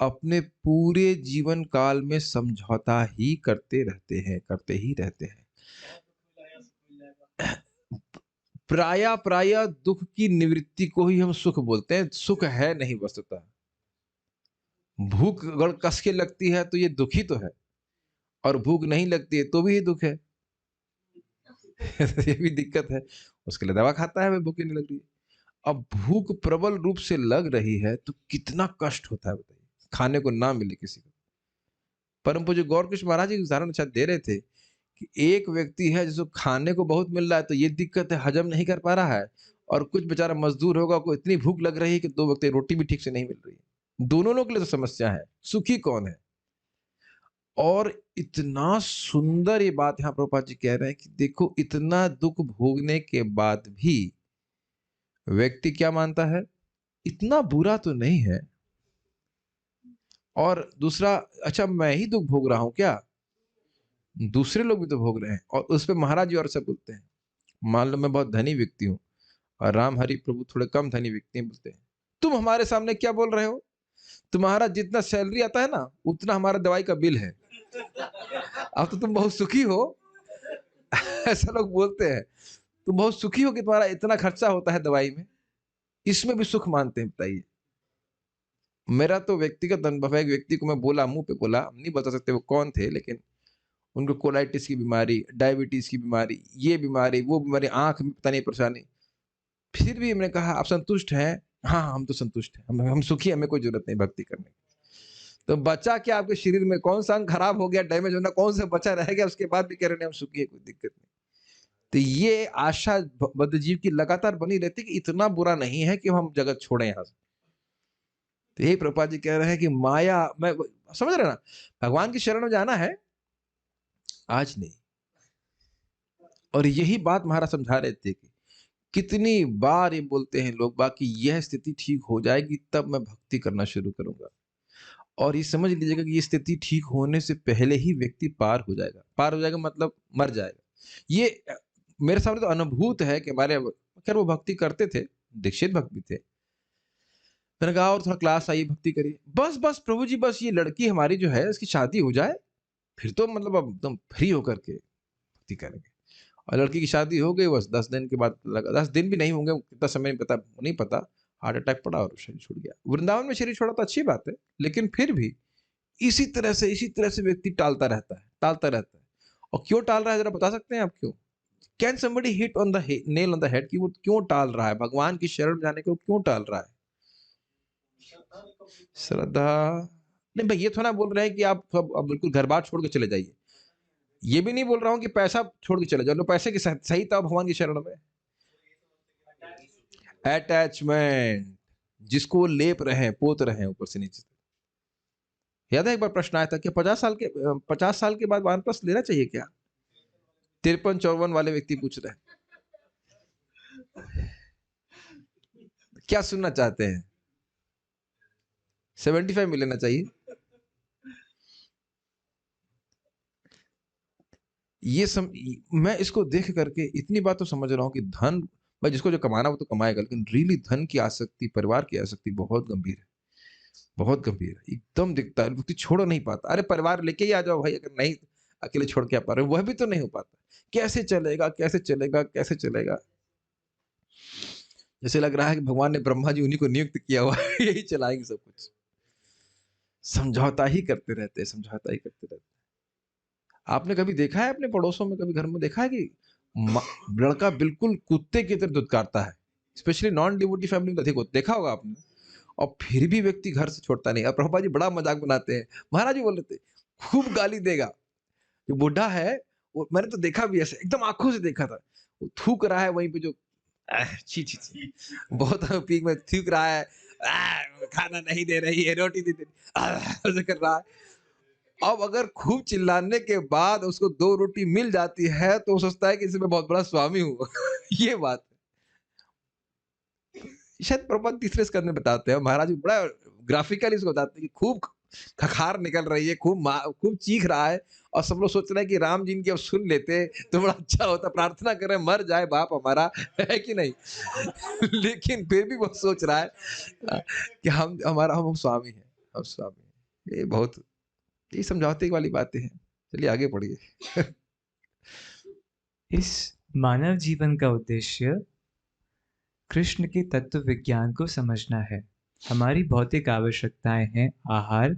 S1: अपने पूरे जीवन काल में समझौता ही करते ही रहते हैं। प्राय दुख की निवृत्ति को ही हम सुख बोलते हैं, सुख है नहीं वस्तुतः। भूख अगर कस के लगती है तो ये दुख ही तो है, और भूख नहीं लगती है तो भी ये दुख है। ये भी दिक्कत है। उसके लिए दवा खाता है, हमें भूख ही नहीं लग रही है। अब भूख प्रबल रूप से लग रही है तो कितना कष्ट होता है बताइए, खाने को ना मिले किसी को। परम पूज्य गौर कृष्ण महाराज जी उदाहरण शायद दे रहे थे कि एक व्यक्ति है जिसको खाने को बहुत मिल रहा है तो ये दिक्कत है, हजम नहीं कर पा रहा है, और कुछ बेचारा मजदूर होगा को इतनी भूख लग रही है कि 2 वक्त रोटी भी ठीक से नहीं मिल रही है। दोनों लोगों के लिए तो समस्या है, सुखी कौन है? और इतना सुंदर ये बात यहाँ प्रभुपाद जी कह रहे हैं कि देखो इतना दुख भोगने के बाद भी व्यक्ति क्या मानता है, इतना बुरा तो नहीं है। और दूसरा, अच्छा मैं ही दुख भोग रहा हूं क्या? दूसरे लोग भी तो भोग रहे हैं। और उस पे महाराज जी और से बोलते हैं, मान लो मैं बहुत धनी व्यक्ति हूँ और राम हरि प्रभु थोड़े कम धनी व्यक्ति हैं, बोलते हैं तुम हमारे सामने क्या बोल रहे हो, तुम्हारा जितना सैलरी आता है ना उतना हमारा दवाई का बिल है, अब तो तुम बहुत सुखी हो। ऐसा लोग बोलते हैं, तुम बहुत सुखी हो कि तुम्हारा इतना खर्चा होता है दवाई में, इसमें भी सुख मानते हैं, बताइए। मेरा तो व्यक्तिगत अनुभव है, एक व्यक्ति को मैं बोला, मुंह पे बोला, हम नहीं बता सकते वो कौन थे, लेकिन उनको कोलाइटिस की बीमारी, डायबिटीज की बीमारी, ये बीमारी, वो बीमारी, आंख में पता नहीं परेशानी, फिर भी हमने कहा आप संतुष्ट हैं? हाँ हम तो संतुष्ट हैं, हम सुखी, हमें कोई जरूरत नहीं भक्ति करने की। तो बचा क्या आपके शरीर में, कौन सा अंग खराब हो गया, डैमेज होना, कौन सा बचा रह गया, उसके बाद भी कह रहे हैं हम सुखी है, कोई दिक्कत नहीं। तो ये आशा बद्ध जीव की लगातार बनी रहती है कि इतना बुरा नहीं है कि हम जगत छोड़े यहाँ से। तो यही प्रभुपाद जी कह रहे हैं कि माया, मैं समझ रहे ना, भगवान की शरण में जाना है, आज नहीं। और यही बात महाराज समझा रहे थे कि कितनी बार ये बोलते हैं लोग, बाकी यह स्थिति ठीक हो जाएगी तब मैं भक्ति करना शुरू करूंगा। और ये समझ लीजिएगा कि ये स्थिति ठीक होने से पहले ही व्यक्ति पार हो जाएगा। पार हो जाएगा मतलब मर जाएगा। ये मेरे सामने तो अनुभूत है कि हमारे, खैर वो भक्ति करते थे, दीक्षित भक्त भी थे। मैंने कहा और थोड़ा क्लास आइए, भक्ति करिए, बस बस प्रभु जी बस ये लड़की हमारी जो है इसकी शादी हो जाए, फिर तो मतलब अब एकदम फ्री होकर के भक्ति करेंगे। और लड़की की शादी हो गई, बस 10 दिन के बाद लगा, 10 दिन भी नहीं होंगे, कितना समय नहीं पता, हार्ट अटैक पड़ा और शरीर छूट गया। वृंदावन में शरीर छोड़ा तो अच्छी बात है, लेकिन फिर भी इसी तरह से व्यक्ति टालता रहता है। और क्यों टाल रहा है जरा बता सकते हैं आप क्यों? Can somebody hit on the nail on the head कि वो क्यों टाल रहा है, भगवान की शरण में जाने को क्यों टाल रहा है? श्रद्धा नहीं भाई, ये थोड़ा बोल रहे हैं कि आप अब बिल्कुल घर बार छोड़ के चले जाइए। ये भी नहीं बोल रहा हूँ कि पैसा छोड़ के चले जाओ, लो पैसे के साथ सही था भगवान की शरण में। अटैचमेंट, जिसको वो लेप रहे हैं, पोत रहे हैं ऊपर से नीचे तक। याद है एक बार प्रश्न आया था कि 50 साल के बाद वानप्रस्थ लेना चाहिए क्या? 53-54 वाले व्यक्ति पूछ रहे हैं, क्या सुनना चाहते हैं? 75 में लेना चाहिए। मैं इसको देख करके इतनी बात तो समझ रहा हूँ कि धन, भाई जिसको जो कमाना वो तो कमाएगा, लेकिन रियली धन की आसक्ति, परिवार की आसक्ति बहुत गंभीर है, बहुत गंभीर है। एकदम दिखता है व्यक्ति छोड़ नहीं पाता। अरे परिवार लेके ही आ जाओ भाई, अगर नहीं अकेले छोड़ के आ पा रहे वह भी तो नहीं हो पाता। कैसे चलेगा, कैसे चलेगा, कैसे चलेगा? जैसे लग रहा है कि भगवान ने ब्रह्मा जी उन्हीं को नियुक्त किया हुआ है, यही चलाएंगे सब कुछ। समझौता ही करते रहते हैं, समझौता ही करते रहते हैं। आपने कभी देखा है अपने पड़ोसों में, कभी घर में देखा है कि लड़का बिल्कुल कुत्ते की तरह दुत्कारता है, स्पेशली नॉन डिवोटी फैमिली में अधिक होता, देखा होगा आपने, और फिर भी व्यक्ति घर से छोड़ता नहीं। और प्रभुपाद जी बड़ा मजाक बनाते हैं, महाराज जी बोल रहे थे खूब गाली देगा। जो बूढ़ा है वो मैंने तो देखा भी ऐसे, एकदम आंखों से देखा था, वो थूक रहा है वहीं पे, जो छी छी छी, बहुत पीक में थूक रहा है, खाना नहीं दे रही है, रोटी नहीं दे रही, ऐसे कर रहा है। अब अगर खूब चिल्लाने के बाद उसको 2 रोटी मिल जाती है तो वो सोचता है कि इसमें बहुत बड़ा स्वामी हूँ। ये बात है। शायद प्रभुपाद तीसरे स्कंद में बताते हैं, महाराज जी बड़ा ग्राफिकली इसको बताते हैं कि खूब खखार निकल रही है, खूब चीख रहा है, और सब लोग सोच रहे हैं कि राम जी इनकी अब सुन लेते तो बड़ा अच्छा होता, प्रार्थना कर रहे हैं मर जाए बाप हमारा, है कि नहीं? लेकिन फिर भी वो सोच रहा है कि हम स्वामी हैं, हम स्वामी हैं। ये बहुत, ये समझौते वाली बातें हैं। चलिए आगे बढ़िए।
S2: इस मानव जीवन का उद्देश्य कृष्ण के तत्व विज्ञान को समझना है। हमारी भौतिक आवश्यकताएं हैं आहार,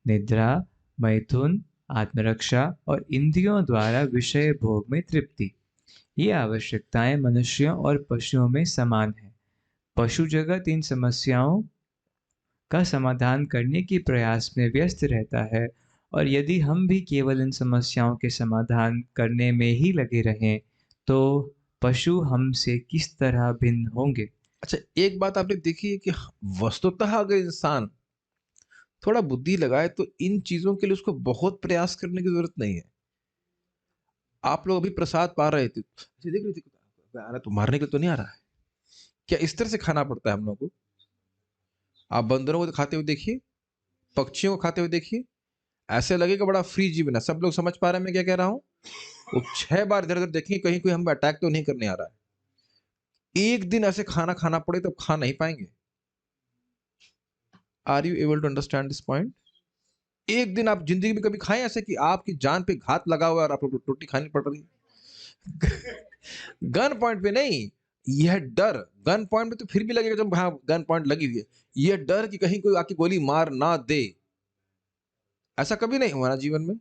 S2: निद्रा, मैथुन, आत्मरक्षा और इंद्रियों द्वारा विषय भोग में तृप्ति। ये आवश्यकताएं मनुष्यों और पशुओं में समान हैं। पशु जगत इन समस्याओं का समाधान करने के प्रयास में व्यस्त रहता है, और यदि हम भी केवल इन समस्याओं के समाधान करने में ही लगे रहें, तो पशु हमसे किस तरह भिन्न होंगे?
S1: अच्छा, एक बात आपने देखी है कि वस्तुतः अगर इंसान थोड़ा बुद्धि लगाए तो इन चीजों के लिए उसको बहुत प्रयास करने की जरूरत नहीं है। आप लोग अभी प्रसाद पा रहे थे, अच्छा देख रहे थे, आ रहा तो मारने के लिए तो नहीं आ रहा है क्या? इस तरह से खाना पड़ता है हम लोग को। आप बंदरों को खाते हुए देखिए, पक्षियों को खाते हुए देखिए, ऐसे लगेगा बड़ा फ्री जीवन है। सब लोग समझ पा रहे हैं मैं क्या कह रहा हूँ? वो 6 बार इधर-उधर देखेंगे कहीं कोई हम पे अटैक तो नहीं करने आ रहा है। एक दिन ऐसे खाना खाना पड़े तो खा नहीं पाएँगे। Are you able to understand this point? एक दिन आप ज़िंदगी में कभी खाएँ ऐसे कि आपकी जान पे घात लगा हुआ है और आपको रोटी खानी पड़ रही है? गन पॉइंट पे नहीं, यह डर, गन पॉइंट पे तो फिर भी लगेगा जब हाँ, गन पॉइंट लगी हुई है। यह डर कि कहीं कोई आके गोली मार ना दे, ऐसा कभी नहीं हुआ ना जीवन में।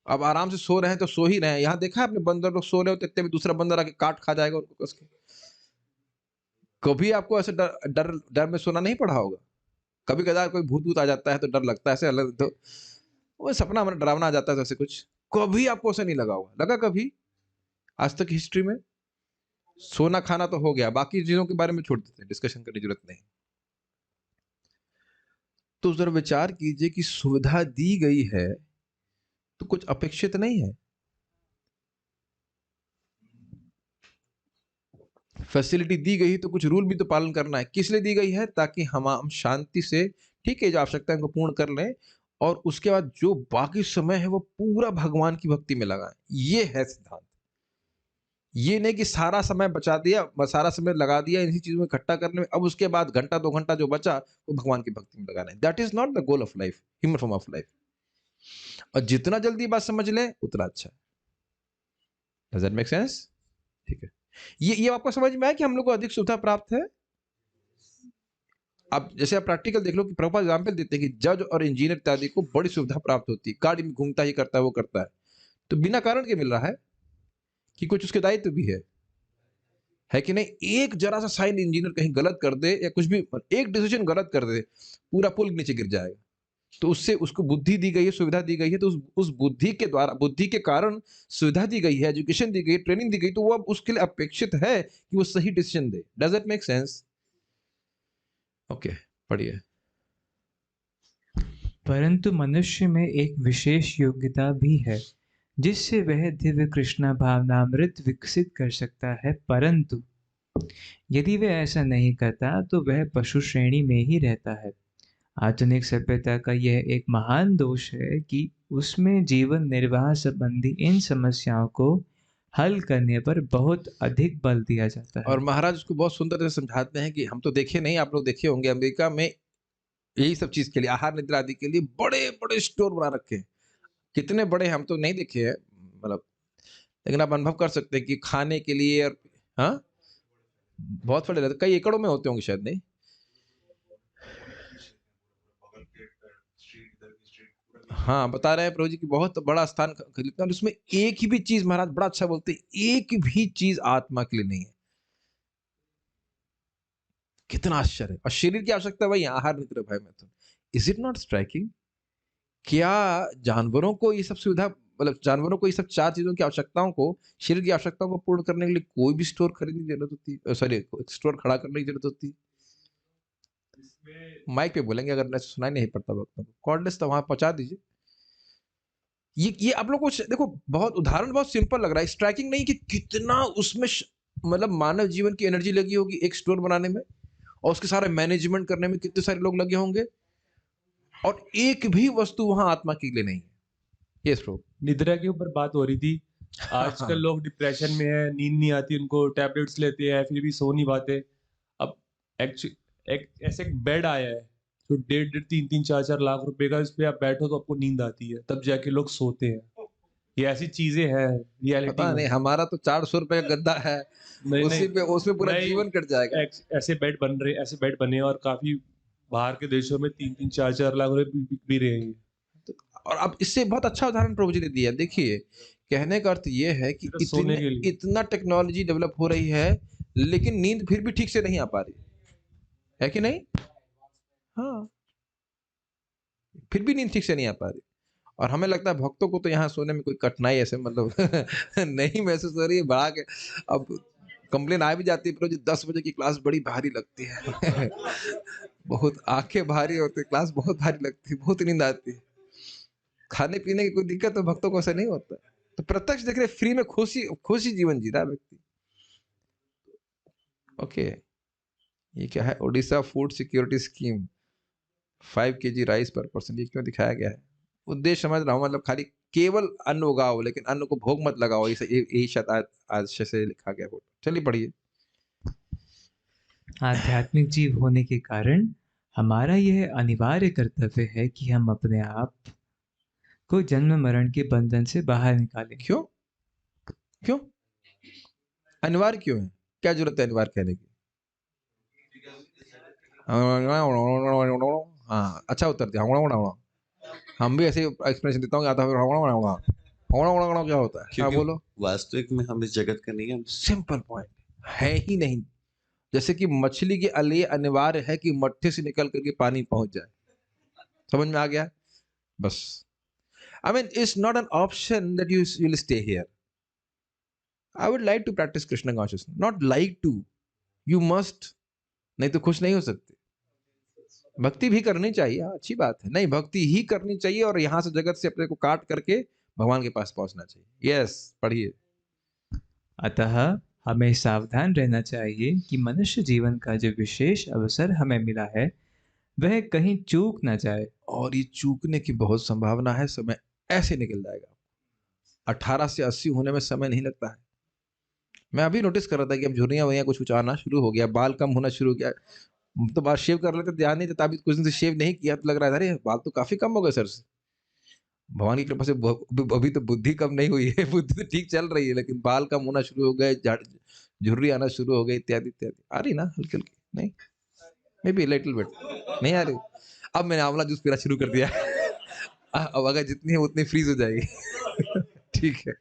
S1: अब आराम से सो रहे हैं तो सो ही रहे हैं। यहाँ देखा है आपने बंदर लोग सो रहे होते इतने में दूसरा बंदर आके काट खा जाएगा उनको कस के। कभी आपको ऐसे डर डर डर में सोना नहीं पड़ा होगा? कभी-कभार कोई भूत-वूत आ जाता है तो डर लगता है ऐसे अलग तो वो सपना हमारा डरावना आ जाता है तो ऐसे कुछ। कभी आपको ऐसा नहीं लगा होगा, लगा कभी? आज तक हिस्ट्री में? सोना खाना तो हो गया, बाकी चीज़ों के बारे में छोड़ देते हैं, डिस्कशन करने की ज़रूरत नहीं। तो ज़रा विचार कीजिए कि सुविधा दी गई है, तो कुछ अपेक्षित नहीं है। फैसिलिटी दी गई है तो कुछ रूल भी तो पालन करना है। किस लिए दी गई है? ताकि हम शांति से ठीक है, जो आवश्यकता है उनको पूर्ण कर लें और उसके बाद जो बाकी समय है वो पूरा भगवान की भक्ति में लगाएँ। ये है सिद्धांत। ये नहीं कि सारा समय बचा दिया, सारा समय लगा दिया इन्हीं चीज़ों में इकट्ठा करने में, अब उसके बाद घंटा 2 घंटा जो बचा, वो भगवान की भक्ति में लगाना है। That is not the goal of life, human form of life. और जितना जल्दी ये बात समझ लें, उतना अच्छा है। Does that make sense? ठीक है। ये आपको समझ में आया कि हम लोग को अधिक सुविधा प्राप्त है? अब जैसे आप प्रैक्टिकल देख लो कि प्रभुपाद एग्जाम्पल देते हैं कि जज और इंजीनियर इत्यादि को बड़ी सुविधा प्राप्त होती है। गाड़ी में घूमता ही करता है, वो करता है। तो बिना कारण के मिल रहा है कि कुछ उसके दायित्व भी है कि नहीं? एक जरा सा साइन इंजीनियर कहीं गलत कर दे या कुछ भी एक डिसीजन गलत कर दे, पूरा पुल नीचे गिर जाएगा। तो उससे उसको बुद्धि दी गई है, सुविधा दी गई है, तो उस बुद्धि के द्वारा बुद्धि के कारण सुविधा दी गई है, एजुकेशन दी गई, ट्रेनिंग दी गई, तो वो अब उसके लिए अपेक्षित है कि वो सही decision they. Does it make sense? Okay, पढ़िए।
S2: परंतु मनुष्य में एक विशेष योग्यता भी है, जिससे वह दिव्य कृष्णा भावनामृत विकसित कर सकता है, परंतु यदि वह ऐसा नहीं करता तो वह पशु श्रेणी में ही रहता है। आधुनिक सभ्यता का यह एक महान दोष है कि उसमें जीवन निर्वाह संबंधी इन समस्याओं को हल करने पर बहुत अधिक बल दिया जाता
S1: और
S2: है।
S1: महाराज उसको बहुत सुंदर से समझाते हैं कि हम तो देखे नहीं, आप लोग देखे होंगे अमेरिका में यही सब चीज़ के लिए, आहार निद्रा आदि के लिए बड़े-बड़े स्टोर बना रखे हैं। कितने बड़े हम तो नहीं देखे हैं मतलब, लेकिन आप अनुभव कर सकते हैं कि खाने के लिए और हाँ? बहुत बड़े रहते, कई एकड़ों में होते होंगे शायद नहीं? हाँ, बता रहे हैं प्रभु जी कि बहुत बड़ा स्थान खरीदते हैं और उसमें एक ही भी चीज़ महाराज बड़ा अच्छा बोलते हैं, एक भी चीज़ आत्मा के लिए नहीं है। कितना आश्चर्य है! और शरीर की आवश्यकता वही है, आहार, निद्रा, भय, मैथुन। Is it not striking? क्या जानवरों को ये सब सुविधा मतलब जानवरों को ये सब 4 चीज़ों की आवश्यकताओं को, शरीर की आवश्यकताओं को पूर्ण करने के लिए कोई भी स्टोर खरीदने की ज़रूरत होती है? सॉरी, स्टोर खड़ा करने की ज़रूरत होती है? माइक पे बोलेंगे अगर नहीं सुनाई नहीं पड़ता वक्त में। कॉर्डलेस तो वहाँ पहुँचा दीजिए। ये आप लोग को देखो बहुत उदाहरण बहुत सिंपल लग रहा है, स्ट्राइकिंग नहीं कि कितना उसमें मतलब मानव जीवन की एनर्जी लगी होगी एक स्टोर बनाने में और उसके सारे मैनेजमेंट करने में कितने सारे लोग लगे होंगे और एक भी वस्तु वहाँ आत्मा के लिए नहीं है। Yes bro.
S3: निद्रा के ऊपर बात हो रही थी।
S1: हाँ,
S3: आजकल
S1: हाँ।
S3: लोग डिप्रेशन में है, नींद नहीं आती उनको, टैबलेट्स लेते हैं फिर भी सो नहीं पाते। अब एक ऐसे एक बेड आया है जो 1.5 3 3 4 4 लाख रुपए का, इस पे आप बैठो तो आपको नींद आती है, तब जाके लोग सोते हैं। ये ऐसी चीजें हैं रियलिटी
S1: पता
S3: में।
S1: नहीं, हमारा तो 400 रुपए का गद्दा है,
S3: नहीं
S1: उसी
S3: नहीं
S1: पे उसमें पूरा
S3: नहीं,
S1: जीवन कट जाएगा।
S3: ऐसे बेड बन रहे, ऐसे बेड बने और काफी बाहर के देशों में 3-3 4-4 लाख रुपए बिक भी रहे हैं।
S1: तो और अब इससे बहुत अच्छा उदाहरण प्रभु जी ने दिया। देखिए, कहने का अर्थ ये है कि
S3: सिर्फ सोने के लिए।
S1: इतना टेक्नोलॉजी डेवलप हो रही है, लेकिन नींद फिर भी ठीक से नहीं आ पा रही है कि नहीं? हाँ, फिर भी नींद ठीक से नहीं आ पा रही। और हमें लगता है भक्तों को तो यहाँ सोने में कोई कठिनाई ऐसे मतलब नहीं महसूस हो रही है, बढ़ा के अब कंप्लेन आ भी जाती है, प्रभु जी 10 बजे की क्लास बड़ी भारी लगती है। बहुत आंखें भारी होती है, क्लास बहुत भारी लगती है, बहुत नींद आती है। खाने पीने की कोई दिक्कत तो भक्तों को ऐसा नहीं होता। तो प्रत्यक्ष देख रहे, फ्री में खुशी खुशी जीवन जी रहा है व्यक्ति। ओके, ये क्या है? Odisha food security scheme, 5 kg rice पर पर्सन, ये क्यों दिखाया गया है? उद्देश्य समझ रहा हूँ, मतलब खाली केवल अन्न उगाओ, लेकिन अन्न को भोग मत लगाओ, यही शायद आशय से लिखा गया हो। चलिए पढ़िए।
S2: आध्यात्मिक जीव होने के कारण हमारा यह अनिवार्य कर्तव्य है कि हम अपने आप को जन्म मरण के बंधन से बाहर निकालें।
S1: क्यों? क्यों अनिवार्य क्यों है? क्या जरूरत है अनिवार्य कहने की? हाँ, अच्छा उत्तर दिया। हम भी ऐसे एक्सप्लेनेशन देता हूँ, आता है क्या होता है? हाँ
S4: क्योंकि
S1: बोलो।
S4: वास्तविक में हम इस जगत का नहीं है।
S1: सिंपल पॉइंट है ही नहीं। जैसे कि मछली के लिए अनिवार्य है कि मट्ठे से निकल करके पानी पहुंच जाए। समझ में आ गया? बस, I mean, it's not an option that you'll stay here. I would like to practice Krishna consciousness. Not like to. You must. नहीं तो खुश नहीं हो सकते। भक्ति भी करनी चाहिए, हाँ, अच्छी बात है। नहीं, भक्ति ही करनी चाहिए और यहाँ से जगत से अपने को काट करके भगवान के पास पहुंचना चाहिए। यस, पढ़िए।
S2: अतः हमें सावधान रहना चाहिए कि मनुष्य जीवन का जो विशेष अवसर हमें मिला है वह कहीं चूक ना जाए।
S1: और ये चूकने की बहुत संभावना है, समय ऐसे निकल जाएगा। 18 से 80 होने में समय नहीं लगता है। मैं अभी नोटिस कर रहा था कि अब झुर्रियां वुर्रियां कुछ आना शुरू हो गया, बाल कम होना शुरू हो गया। तो बाल शेव कर लेते, ध्यान नहीं देता। अभी कुछ दिन से शेव नहीं किया तो लग रहा है अरे बाल तो काफी कम हो गए सर से। भगवान की कृपा से अभी तो बुद्धि कम नहीं हुई है, बुद्धि तो ठीक चल रही है, लेकिन बाल कम होना शुरू हो गए, झुर्री आना शुरू हो गई, इत्यादि इत्यादि। आ रही ना हल्की हल्की? नहीं, मे बी लिटिल बिट नहीं आ रही। अब मैंने आंवला जूस पीना शुरू कर दिया। अब अगर जितनी है उतनी फ्रीज हो जाएगी। ठीक है।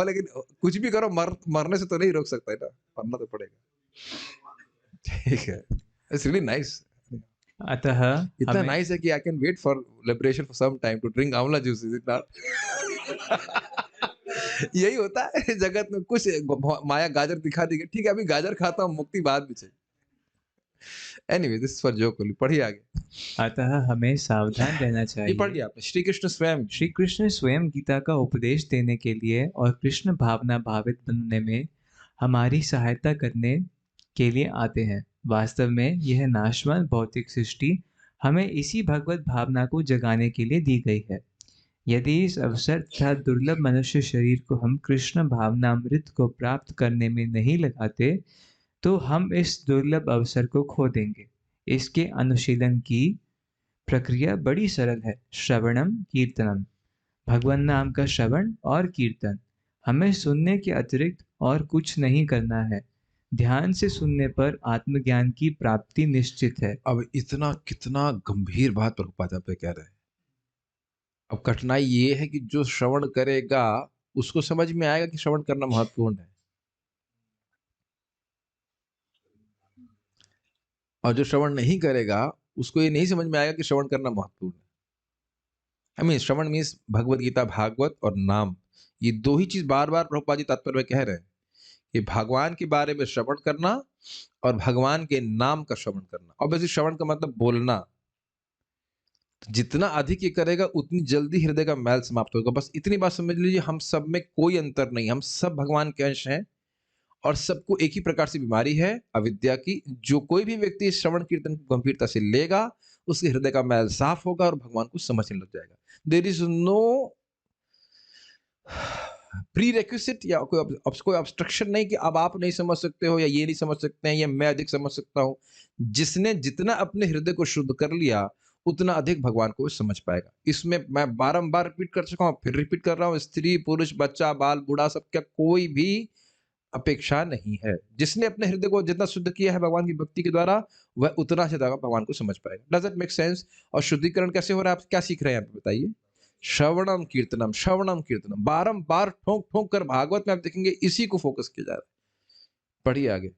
S1: लेकिन कुछ भी करो, मरने से तो नहीं रोक सकता है ना, मरना तो पड़ेगा। ठीक है, इट्स रियली नाइस।
S2: अतः
S1: इतना
S2: हमें
S1: नाइस है कि I can wait for liberation for some time to drink amla juice. Is it not? यही होता है जगत में, कुछ माया गाजर दिखा दी, ठीक है अभी गाजर खाता हूँ, मुक्ति बाद में चाहिए। Anyway, this is for joke only. पढ़िए आगे।
S2: अतः हमें सावधान रहना
S1: ये
S2: चाहिए।
S1: पढ़ लिया आपने। श्री कृष्ण स्वयं
S2: श्री कृष्ण स्वयं गीता का उपदेश देने के लिए और कृष्ण भावना भावित बनने में हमारी सहायता करने के लिए आते हैं। वास्तव में यह नाशवान भौतिक सृष्टि हमें इसी भगवत भावना को जगाने के लिए दी गई है। यदि इस अवसर तथा दुर्लभ मनुष्य शरीर को हम कृष्ण भावनामृत को प्राप्त करने में नहीं लगाते तो हम इस दुर्लभ अवसर को खो देंगे। इसके अनुशीलन की प्रक्रिया बड़ी सरल है। श्रवणम कीर्तनम, भगवान नाम का श्रवण और कीर्तन। हमें सुनने के अतिरिक्त और कुछ नहीं करना है। ध्यान से सुनने पर आत्मज्ञान की प्राप्ति निश्चित है।
S1: अब इतना कितना गंभीर बात प्रभुपाद पे कह रहे हैं। अब कठिनाई ये है कि जो श्रवण करेगा उसको समझ में आएगा कि श्रवण करना महत्वपूर्ण है, और जो श्रवण नहीं करेगा उसको ये नहीं समझ में आएगा कि श्रवण करना महत्वपूर्ण है। श्रवण मीन्स भगवत गीता, भागवत और नाम। ये दो ही चीज बार बार प्रभुपाद जी तात्पर्य में कह रहे हैं कि भगवान के बारे में श्रवण करना और भगवान के नाम का श्रवण करना। ऑब्वियसली श्रवण का मतलब बोलना। जितना अधिक ये करेगा उतनी जल्दी हृदय का मैल समाप्त होगा। बस इतनी बात समझ लीजिए, हम सब में कोई अंतर नहीं, हम सब भगवान के अंश हैं और सबको एक ही प्रकार से बीमारी है, अविद्या की। जो कोई भी व्यक्ति इस श्रवण कीर्तन को गंभीरता से लेगा उसके हृदय का मैल साफ होगा और भगवान को समझने लग जाएगा। There is no prerequisite या कोई ऑब्स्ट्रक्शन नहीं कि अब आप नहीं समझ सकते हो या ये नहीं समझ सकते हैं या मैं अधिक समझ सकता हूं। जिसने जितना अपने हृदय को शुद्ध कर लिया उतना अधिक भगवान को वो समझ पाएगा। इसमें मैं बारंबार रिपीट कर चुका हूँ, फिर रिपीट कर रहा हूँ, स्त्री पुरुष बच्चा बाल बूढ़ा सबका कोई भी अपेक्षा नहीं है। जिसने अपने हृदय को जितना शुद्ध किया है भगवान की भक्ति के द्वारा, वह उतना से ज्यादा भगवान को समझ पाएगा। Does it make sense? और शुद्धिकरण कैसे हो रहा है, आप क्या सीख रहे हैं यहाँ पे बताइए? श्रवणम कीर्तनम, श्रवणम कीर्तनम, बारंबार ठोक ठोक कर भागवत में आप देखेंगे इसी को फोकस किया जा रहा है। पढ़िए आगे।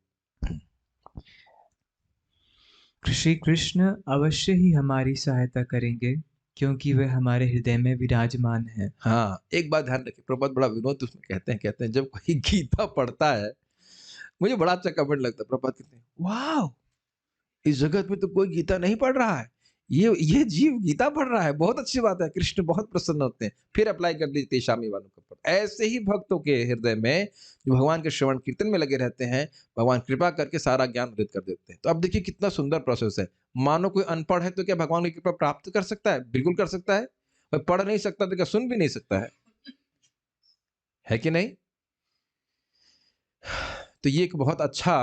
S2: श्री कृष्ण अवश्य ही हमारी सहायता करेंगे क्योंकि वे हमारे हृदय में विराजमान हैं।
S1: हाँ, एक बात ध्यान रखिए, प्रभुपाद बड़ा विनोद उसमें कहते हैं जब कोई गीता पढ़ता है, मुझे बड़ा अच्छा कमेंट लगता है, प्रभुपाद कहते हैं वाह, इस जगत में तो कोई गीता नहीं पढ़ रहा है, ये जीव गीता पढ़ रहा है, बहुत अच्छी बात है, कृष्ण बहुत प्रसन्न होते हैं। फिर अप्लाई कर लीजिए तेषामी वालों के ऊपर। ऐसे ही भक्तों के हृदय में जो भगवान के श्रवण कीर्तन में लगे रहते हैं, भगवान कृपा करके सारा ज्ञान उदित कर देते हैं। तो अब देखिए कितना सुंदर प्रोसेस है। मानो कोई अनपढ़ है तो क्या भगवान की कृपा प्राप्त कर सकता है? बिल्कुल कर सकता है। और पढ़ नहीं सकता तो क्या सुन भी नहीं सकता है कि नहीं? तो ये एक बहुत अच्छा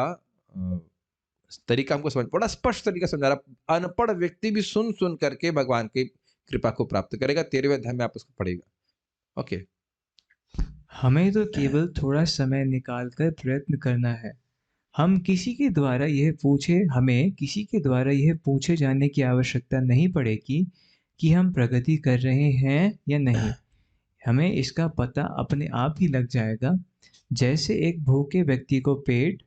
S1: तरीका हमको समझ, बड़ा स्पष्ट तरीका समझा रहा। अनपढ़ व्यक्ति भी सुन सुन करके भगवान की कृपा को प्राप्त करेगा। 13वें अध्याय में आप उसको पढ़ेगा। ओके।
S2: हमें तो केवल थोड़ा समय निकालकर प्रयत्न करना है। हमें किसी के द्वारा यह पूछे जाने की आवश्यकता नहीं पड़ेगी कि हम प्रगति कर रहे हैं या नहीं। हमें इसका पता अपने आप ही लग जाएगा, जैसे एक भूखे व्यक्ति को पेट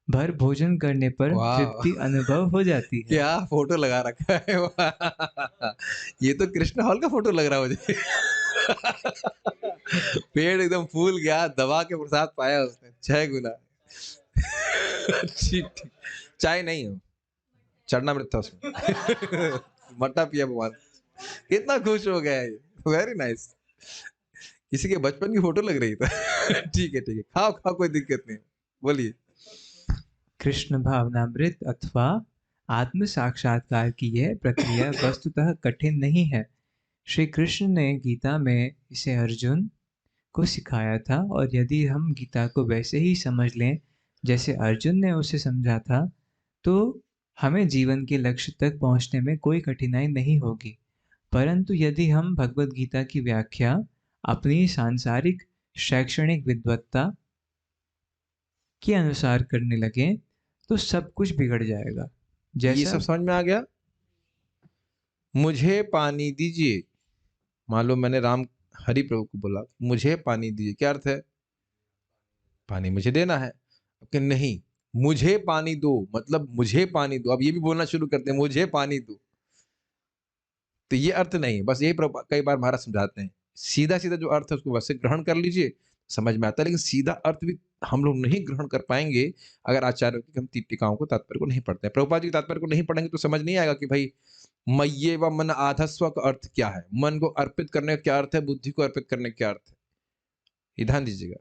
S2: भर भोजन करने पर तृप्ति अनुभव हो जाती है।
S1: क्या फोटो लगा रखा है ये तो कृष्ण हॉल का फोटो लग रहा है मुझे पेड़ एकदम फूल गया, दवा के प्रसाद पाया उसने 6 गुना ठीक। चाय नहीं हो, चढ़ना मृत था उसमें मट्टा पिया भगवान, कितना खुश हो गया ये। Very nice. किसी के बचपन की फोटो लग रही था ठीक है, खाओ खाओ, कोई दिक्कत नहीं। बोलिए।
S2: कृष्ण भावनामृत अथवा आत्म साक्षात्कार की यह प्रक्रिया वस्तुतः कठिन नहीं है। श्री कृष्ण ने गीता में इसे अर्जुन को सिखाया था, और यदि हम गीता को वैसे ही समझ लें जैसे अर्जुन ने उसे समझा था, तो हमें जीवन के लक्ष्य तक पहुंचने में कोई कठिनाई नहीं होगी। परंतु यदि हम भगवत गीता की व्याख्या अपनी सांसारिक शैक्षणिक विद्वत्ता के अनुसार करने लगे तो सब कुछ बिगड़ जाएगा।
S1: ये सब समझ में आ गया? मुझे पानी दीजिए, मान लो मैंने राम हरि प्रभु को बोला मुझे पानी दीजिए, क्या अर्थ है? पानी मुझे देना है। कि नहीं, मुझे पानी दो मतलब मुझे पानी दो। अब ये भी बोलना शुरू करते हैं मुझे पानी दो, तो ये अर्थ नहीं, बस यही कई बार महाराज समझाते हैं। सीधा सीधा जो अर्थ है उसको वैसे ग्रहण कर लीजिए, समझ में आता है। लेकिन सीधा अर्थ भी हम लोग नहीं ग्रहण कर पाएंगे अगर आचार्यों की हम टीकाओं को तात्पर्य को नहीं पढ़ते हैं। प्रभुपाद जी तात्पर्य को नहीं पढ़ेंगे तो समझ नहीं आएगा कि भाई मय्ये व मन आधस्व का अर्थ क्या है, मन को अर्पित करने का क्या अर्थ है, बुद्धि को अर्पित करने का क्या अर्थ है। ये ध्यान दीजिएगा,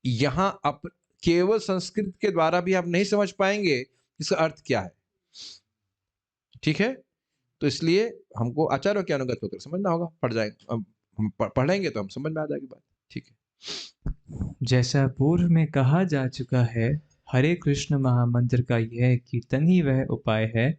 S1: यहां आप केवल संस्कृत के द्वारा भी आप नहीं समझ पाएंगे इसका अर्थ क्या है। ठीक है, तो इसलिए हमको आचार्यों के अनुगत होकर समझना होगा। पढ़ जाएंगे, हम पढ़ेंगे तो हम समझ में आ जाएगी बात। ठीक है,
S2: जैसा पूर्व में कहा जा चुका है, हरे कृष्ण महामंत्र का यह कीर्तन ही वह उपाय है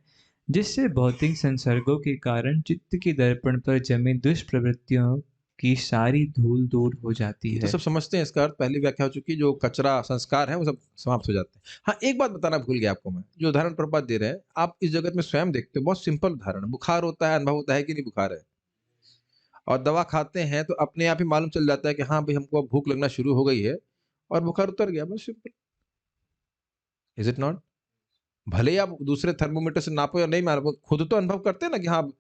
S2: जिससे भौतिक संसर्गों के कारण चित्त के दर्पण पर जमे दुष्प्रवृत्तियों की सारी धूल दूर हो जाती
S1: ये
S2: है।
S1: तो सब समझते हैं। इसका अर्थ पहली व्याख्या हो चुकी, जो कचरा संस्कार है वो सब समाप्त हो जाते हैं। हाँ, एक बात बताना भूल गया आपको मैं, जो उदाहरण प्रभुपाद दे रहे हैं आप इस जगत में स्वयं देखते हो, बहुत सिंपल उदाहरण। बुखार होता है, अनुभव होता है कि नहीं बुखार है, और दवा खाते हैं तो अपने आप ही मालूम चल जाता है कि हाँ भाई हमको अब भूख लगना शुरू हो गई है और बुखार उतर गया, बस सिंपल। Is it not? भले ही आप दूसरे थर्मोमीटर से नापो या नहीं मापो, खुद तो अनुभव करते हैं ना कि हाँ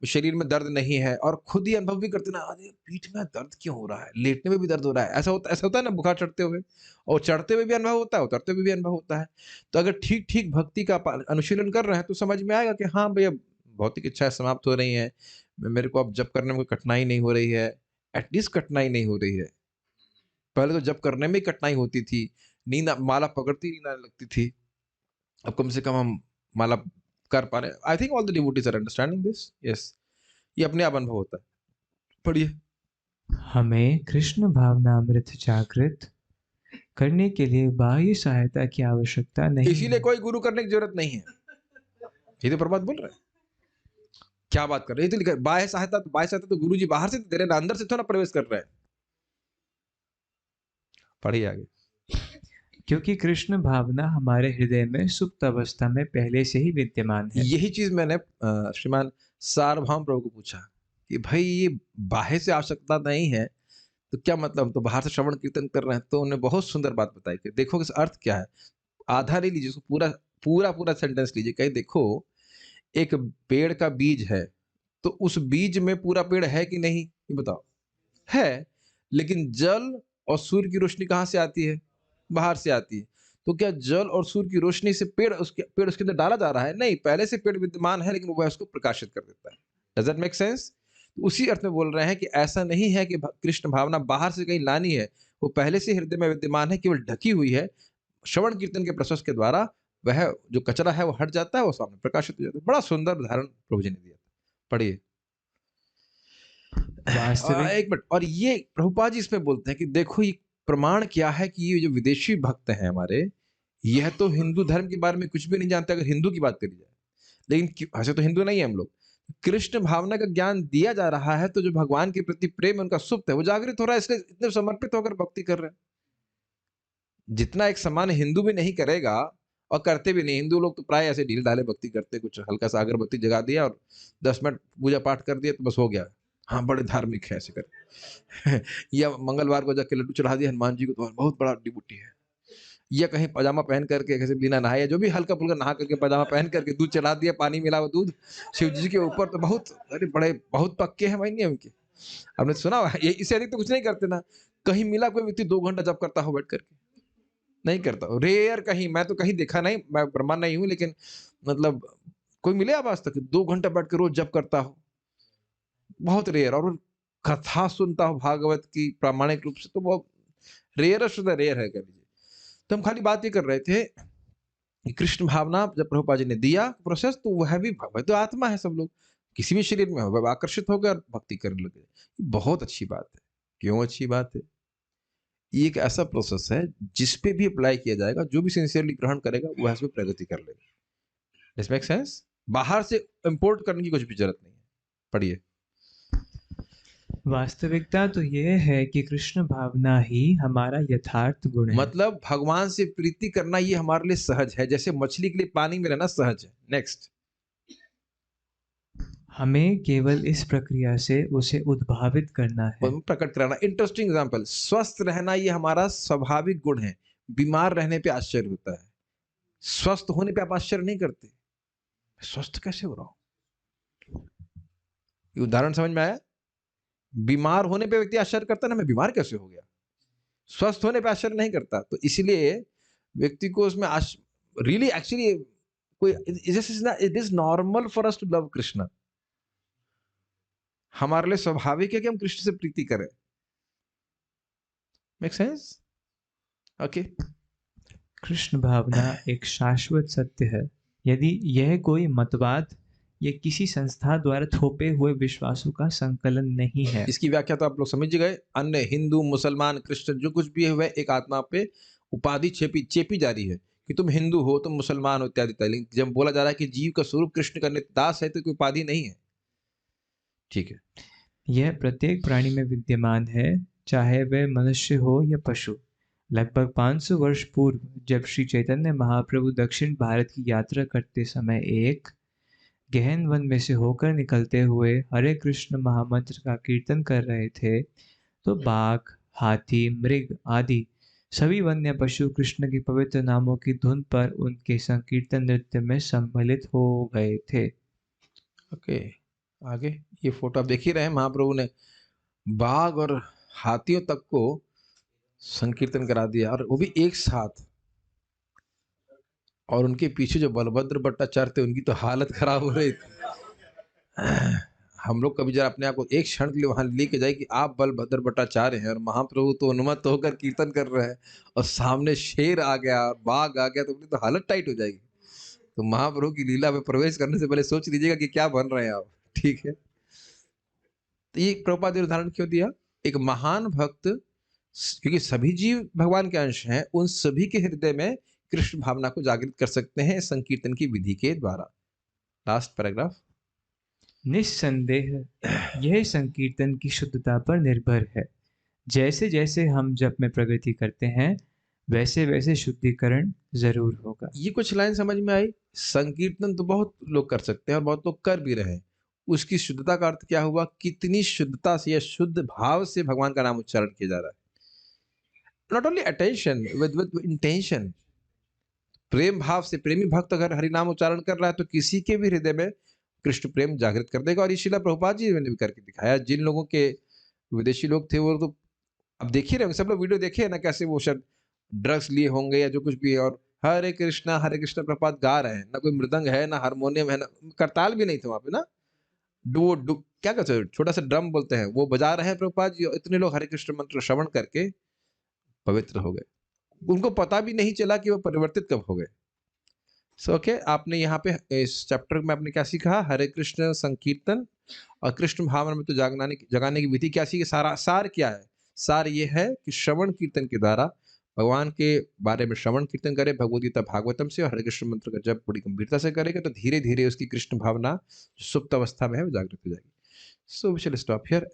S1: शरीर में दर्द नहीं है, और खुद ही अनुभव भी करते ना अरे पीठ में दर्द क्यों हो रहा है, लेटने में भी दर्द हो रहा है। ऐसा होता है ना बुखार चढ़ते हुए, और चढ़ते हुए भी अनुभव होता है, उतरते हुए भी अनुभव होता है। तो अगर ठीक ठीक भक्ति का अनुशीलन कर रहे हैं तो समझ में आएगा कि हाँ भैया भौतिक इच्छाएं समाप्त हो रही हैं, मेरे को अब जप करने में कोई कठिनाई नहीं हो रही है, एटलीस्ट कठिनाई नहीं हो रही है। पहले तो जप करने में ही कठिनाई होती थी, नींद माला पकड़ती नींद आने लगती थी, अब कम से कम हम माला कर पा रहे हैं। I think all the devotees are understanding this. Yes, ये अपने आप अनुभव होता है। पढ़िए।
S2: हमें कृष्ण भावनामृत जागृत करने के लिए बाह्य सहायता की आवश्यकता नहीं
S1: इसीलिए
S2: है।
S1: कोई गुरु करने की जरूरत नहीं है, ये तो प्रभुपाद बोल रहे हैं। क्या बात कर रहे हैं? ये तो लिखा है बाह्य सहायता तो गुरुजी बाहर से दे रहे हैं ना, अंदर से थोड़ा प्रवेश कर रहे हैं। पढ़िए आगे।
S2: क्योंकि कृष्ण भावना हमारे हृदय में सुप्त अवस्था में पहले से ही विद्यमान है।
S1: यही चीज मैंने श्रीमान सार्वभौम प्रभु को पूछा कि भाई ये बाहर से आवश्यकता नहीं है तो क्या मतलब, हम तो बाहर से श्रवण कीर्तन कर रहे हैं। तो उन्होंने बहुत सुंदर बात बताई कि देखो इसका अर्थ क्या है। आधा नहीं लीजिए, उसको पूरा पूरा पूरा सेंटेंस लीजिए। कहीं देखो एक पेड़ का बीज है, तो उस बीज में पूरा पेड़ है कि नहीं, ये बताओ। है, लेकिन जल और सूर्य की रोशनी कहाँ से आती है? बाहर से आती है। तो क्या जल और सूर्य की रोशनी से पेड़ उसके अंदर डाला जा रहा है? नहीं, पहले से पेड़ विद्यमान है, लेकिन वह उसको प्रकाशित कर देता है। Does that make sense? उसी अर्थ में बोल रहे हैं कि ऐसा नहीं है कि कृष्ण भावना बाहर से कहीं लानी है, वो पहले से हृदय में विद्यमान है, केवल ढकी हुई है। श्रवण कीर्तन के प्रोसेस के द्वारा वह जो कचरा है वो हट जाता है, वो सामने प्रकाशित हो जाता है। बड़ा सुंदर उदाहरण प्रभु जी ने दिया। पढ़िए।
S2: वास्तविक
S1: एक मिनट, और ये प्रभुपाद जी इसमें बोलते हैं कि देखो ये प्रमाण क्या है कि ये जो विदेशी भक्त हैं हमारे, यह तो हिंदू धर्म के बारे में कुछ भी नहीं जानते, अगर हिंदू की बात करी जाए। लेकिन ऐसे तो हिंदू नहीं है हम लोग। कृष्ण भावना का ज्ञान दिया जा रहा है, तो जो भगवान के प्रति प्रेम उनका सुप्त है वो जागृत हो रहा है, इसलिए इतने समर्पित होकर भक्ति कर रहे हैं। जितना एक समान हिंदू भी नहीं करेगा, और करते भी नहीं। हिंदू लोग तो प्राय ऐसे ढील ढाले भक्ति करते, कुछ हल्का सा अगरबत्ती जगा दिया और 10 मिनट पूजा पाठ कर दिया तो बस हो गया। हाँ, बड़े धार्मिक है ऐसे कर। या मंगलवार को जाके लड्डू चढ़ा दिया हनुमान जी को तो बहुत बड़ा डिबूटी है। या कहीं पजामा पहन करके कैसे बिना नहाए, जो भी हल्का फुल्का नहा करके पजामा पहन करके दूध चढ़ा दिया, पानी मिला हुआ दूध शिव जी के ऊपर, तो बहुत अरे बड़े बहुत पक्के हैं भाई नियम के। आपने सुना हुआ ये, इससे अधिक तो कुछ नहीं करते ना। कहीं मिला कोई व्यक्ति 2 घंटा जब करता हो बैठ करके? नहीं करता। रेयर कहीं, मैं तो कहीं देखा नहीं, मैं ब्रह्मण नहीं हूं, लेकिन मतलब कोई मिले आप आज तक 2 घंटा बैठ के रोज जब करता हो? बहुत रेयर। और कथा सुनता हो भागवत की प्रामाणिक रूप से, तो वो रेयरेस्ट ऑफ द रेयर है कह लीजिए। तो हम खाली बात ये कर रहे थे कि कृष्ण भावना जब प्रभुपाद जी ने दिया प्रोसेस, तो वह भी भगवत तो आत्मा है, सब लोग किसी भी शरीर में हो वह आकर्षित हो गए और भक्ति करने लगे। बहुत अच्छी बात है। क्यों अच्छी बात है? ये एक ऐसा प्रोसेस है जिस पे भी अप्लाई किया जाएगा, जो भी सिंसियरली ग्रहण करेगा वह इसमें प्रगति कर लेगा। This make sense? बाहर से इंपोर्ट करने की कुछ भी जरूरत नहीं है। पढ़िए।
S2: वास्तविकता तो यह है कि कृष्ण भावना ही हमारा यथार्थ गुण है।
S1: मतलब भगवान से प्रीति करना ये हमारे लिए सहज है, जैसे मछली के लिए पानी में रहना सहज है। नेक्स्ट।
S2: हमें केवल इस प्रक्रिया से उसे उद्भावित करना है।
S1: प्रकट कराना। इंटरेस्टिंग एग्जांपल, स्वस्थ रहना ये हमारा स्वाभाविक गुण है। बीमार रहने पे आश्चर्य होता है, स्वस्थ होने पे आप आश्चर्य नहीं करते। स्वस्थ कैसे हो रहा हूं? ये उदाहरण समझ में आया? बीमार होने पे व्यक्ति आश्चर्य करता है ना, मैं बीमार कैसे हो गया। स्वस्थ होने पे आश्चर्य नहीं करता। तो इसलिए व्यक्ति को उसमें रियली एक्चुअली कोई it is normal for us to love Krishna. हमारे लिए स्वाभाविक है कि हम कृष्ण से प्रीति करें। Make sense? ओके।
S2: कृष्ण भावना एक शाश्वत सत्य है। यदि यह कोई मतवाद या किसी संस्था द्वारा थोपे हुए विश्वासों का संकलन नहीं है।
S1: इसकी व्याख्या तो आप लोग समझ गए। अन्य हिंदू, मुसलमान, क्रिश्चियन जो कुछ भी है वह एक आत्मा पे उपाधि चेपी जा रही है कि तुम हिंदू हो, तुम मुसलमान हो इत्यादि। लेकिन जब बोला जा रहा है कि जीव का स्वरूप कृष्ण का नित्य दास है, तो कोई उपाधि नहीं है। ठीक है।
S2: यह प्रत्येक प्राणी में विद्यमान है, चाहे वह मनुष्य हो या पशु। लगभग 500 वर्ष पूर्व जब श्री चैतन्य महाप्रभु दक्षिण भारत की यात्रा करते समय एक गहन वन में से होकर निकलते हुए हरे कृष्ण महामंत्र का कीर्तन कर रहे थे, तो बाघ, हाथी, मृग आदि सभी वन्य पशु कृष्ण के पवित्र नामों की धुन पर उनके संकीर्तन नृत्य में सम्मिलित हो गए थे।
S1: ओके, आगे ये फोटो आप देख ही रहे हैं। महाप्रभु ने बाघ और हाथियों तक को संकीर्तन करा दिया, और वो भी एक साथ। और उनके पीछे जो बलभद्र भट्टाचार्य थे, उनकी तो हालत खराब हो रही थी। हम लोग कभी जरा अपने आप को एक क्षण के लिए वहां लेके जाए कि आप बलभद्र भट्टाचार्य हैं और महाप्रभु तो उन्मत्त होकर कीर्तन कर रहे हैं, और सामने शेर आ गया और बाघ आ गया, तो अपनी तो हालत टाइट हो जाएगी। तो महाप्रभु की लीला में प्रवेश करने से पहले सोच लीजिएगा कि क्या बन रहे हैं आप। ठीक है। तो ये प्रभुपाद ने उदाहरण क्यों दिया? एक महान भक्त, क्योंकि सभी जीव भगवान के अंश हैं, उन सभी के हृदय में कृष्ण भावना को जागृत कर सकते हैं संकीर्तन की विधि के द्वारा। Last paragraph.
S2: निस्संदेह यह संकीर्तन की शुद्धता पर निर्भर है। जैसे जैसे हम जप में प्रगति करते हैं वैसे वैसे शुद्धिकरण जरूर होगा।
S1: ये कुछ लाइन समझ में आई। संकीर्तन तो बहुत लोग कर सकते हैं और बहुत लोग कर भी रहे हैं। उसकी शुद्धता का अर्थ क्या हुआ? कितनी शुद्धता से या शुद्ध भाव से भगवान का नाम उच्चारण किया जा रहा है। Not only attention, with intention, प्रेम भाव से। प्रेमी भक्त अगर हरि नाम उच्चारण कर रहा है तो किसी के भी हृदय में कृष्ण प्रेम जागृत कर देगा। और ये शिला प्रभुपाद जी ने भी करके दिखाया। जिन लोगों के विदेशी लोग थे वो तो अब देख ही रहे होंगे, सब लोग वीडियो देखे हैं ना, कैसे वो शायद ड्रग्स लिए होंगे या जो कुछ भी है, और हरे कृष्णा प्रपात गा रहे हैं। ना कोई मृदंग है, ना हारमोनियम है, ना करताल भी नहीं थे वहां पे ना। क्या कहते हैं, छोटा सा ड्रम बोलते हैं, वो बजा रहे हैं प्रभुपाद जी। और इतने लोग हरे कृष्ण मंत्र श्रवण करके पवित्र हो गए। उनको पता भी नहीं चला कि वो परिवर्तित कब हो गए। सो ओके, आपने यहाँ पे इस चैप्टर में आपने क्या सीखा? हरे कृष्ण संकीर्तन और कृष्ण भावना में तो जगाने की विधि क्या सीखी? सार क्या है? सार ये है कि श्रवण कीर्तन के द्वारा भगवान के बारे में श्रवण कीर्तन करे, भगवद गीता भागवतम से, और हरे कृष्ण मंत्र का जब बड़ी गंभीरता से करेगा तो धीरे धीरे उसकी कृष्ण भावना जो सुप्त अवस्था में है वो जागृत हो जाएगी। So we shall stop here.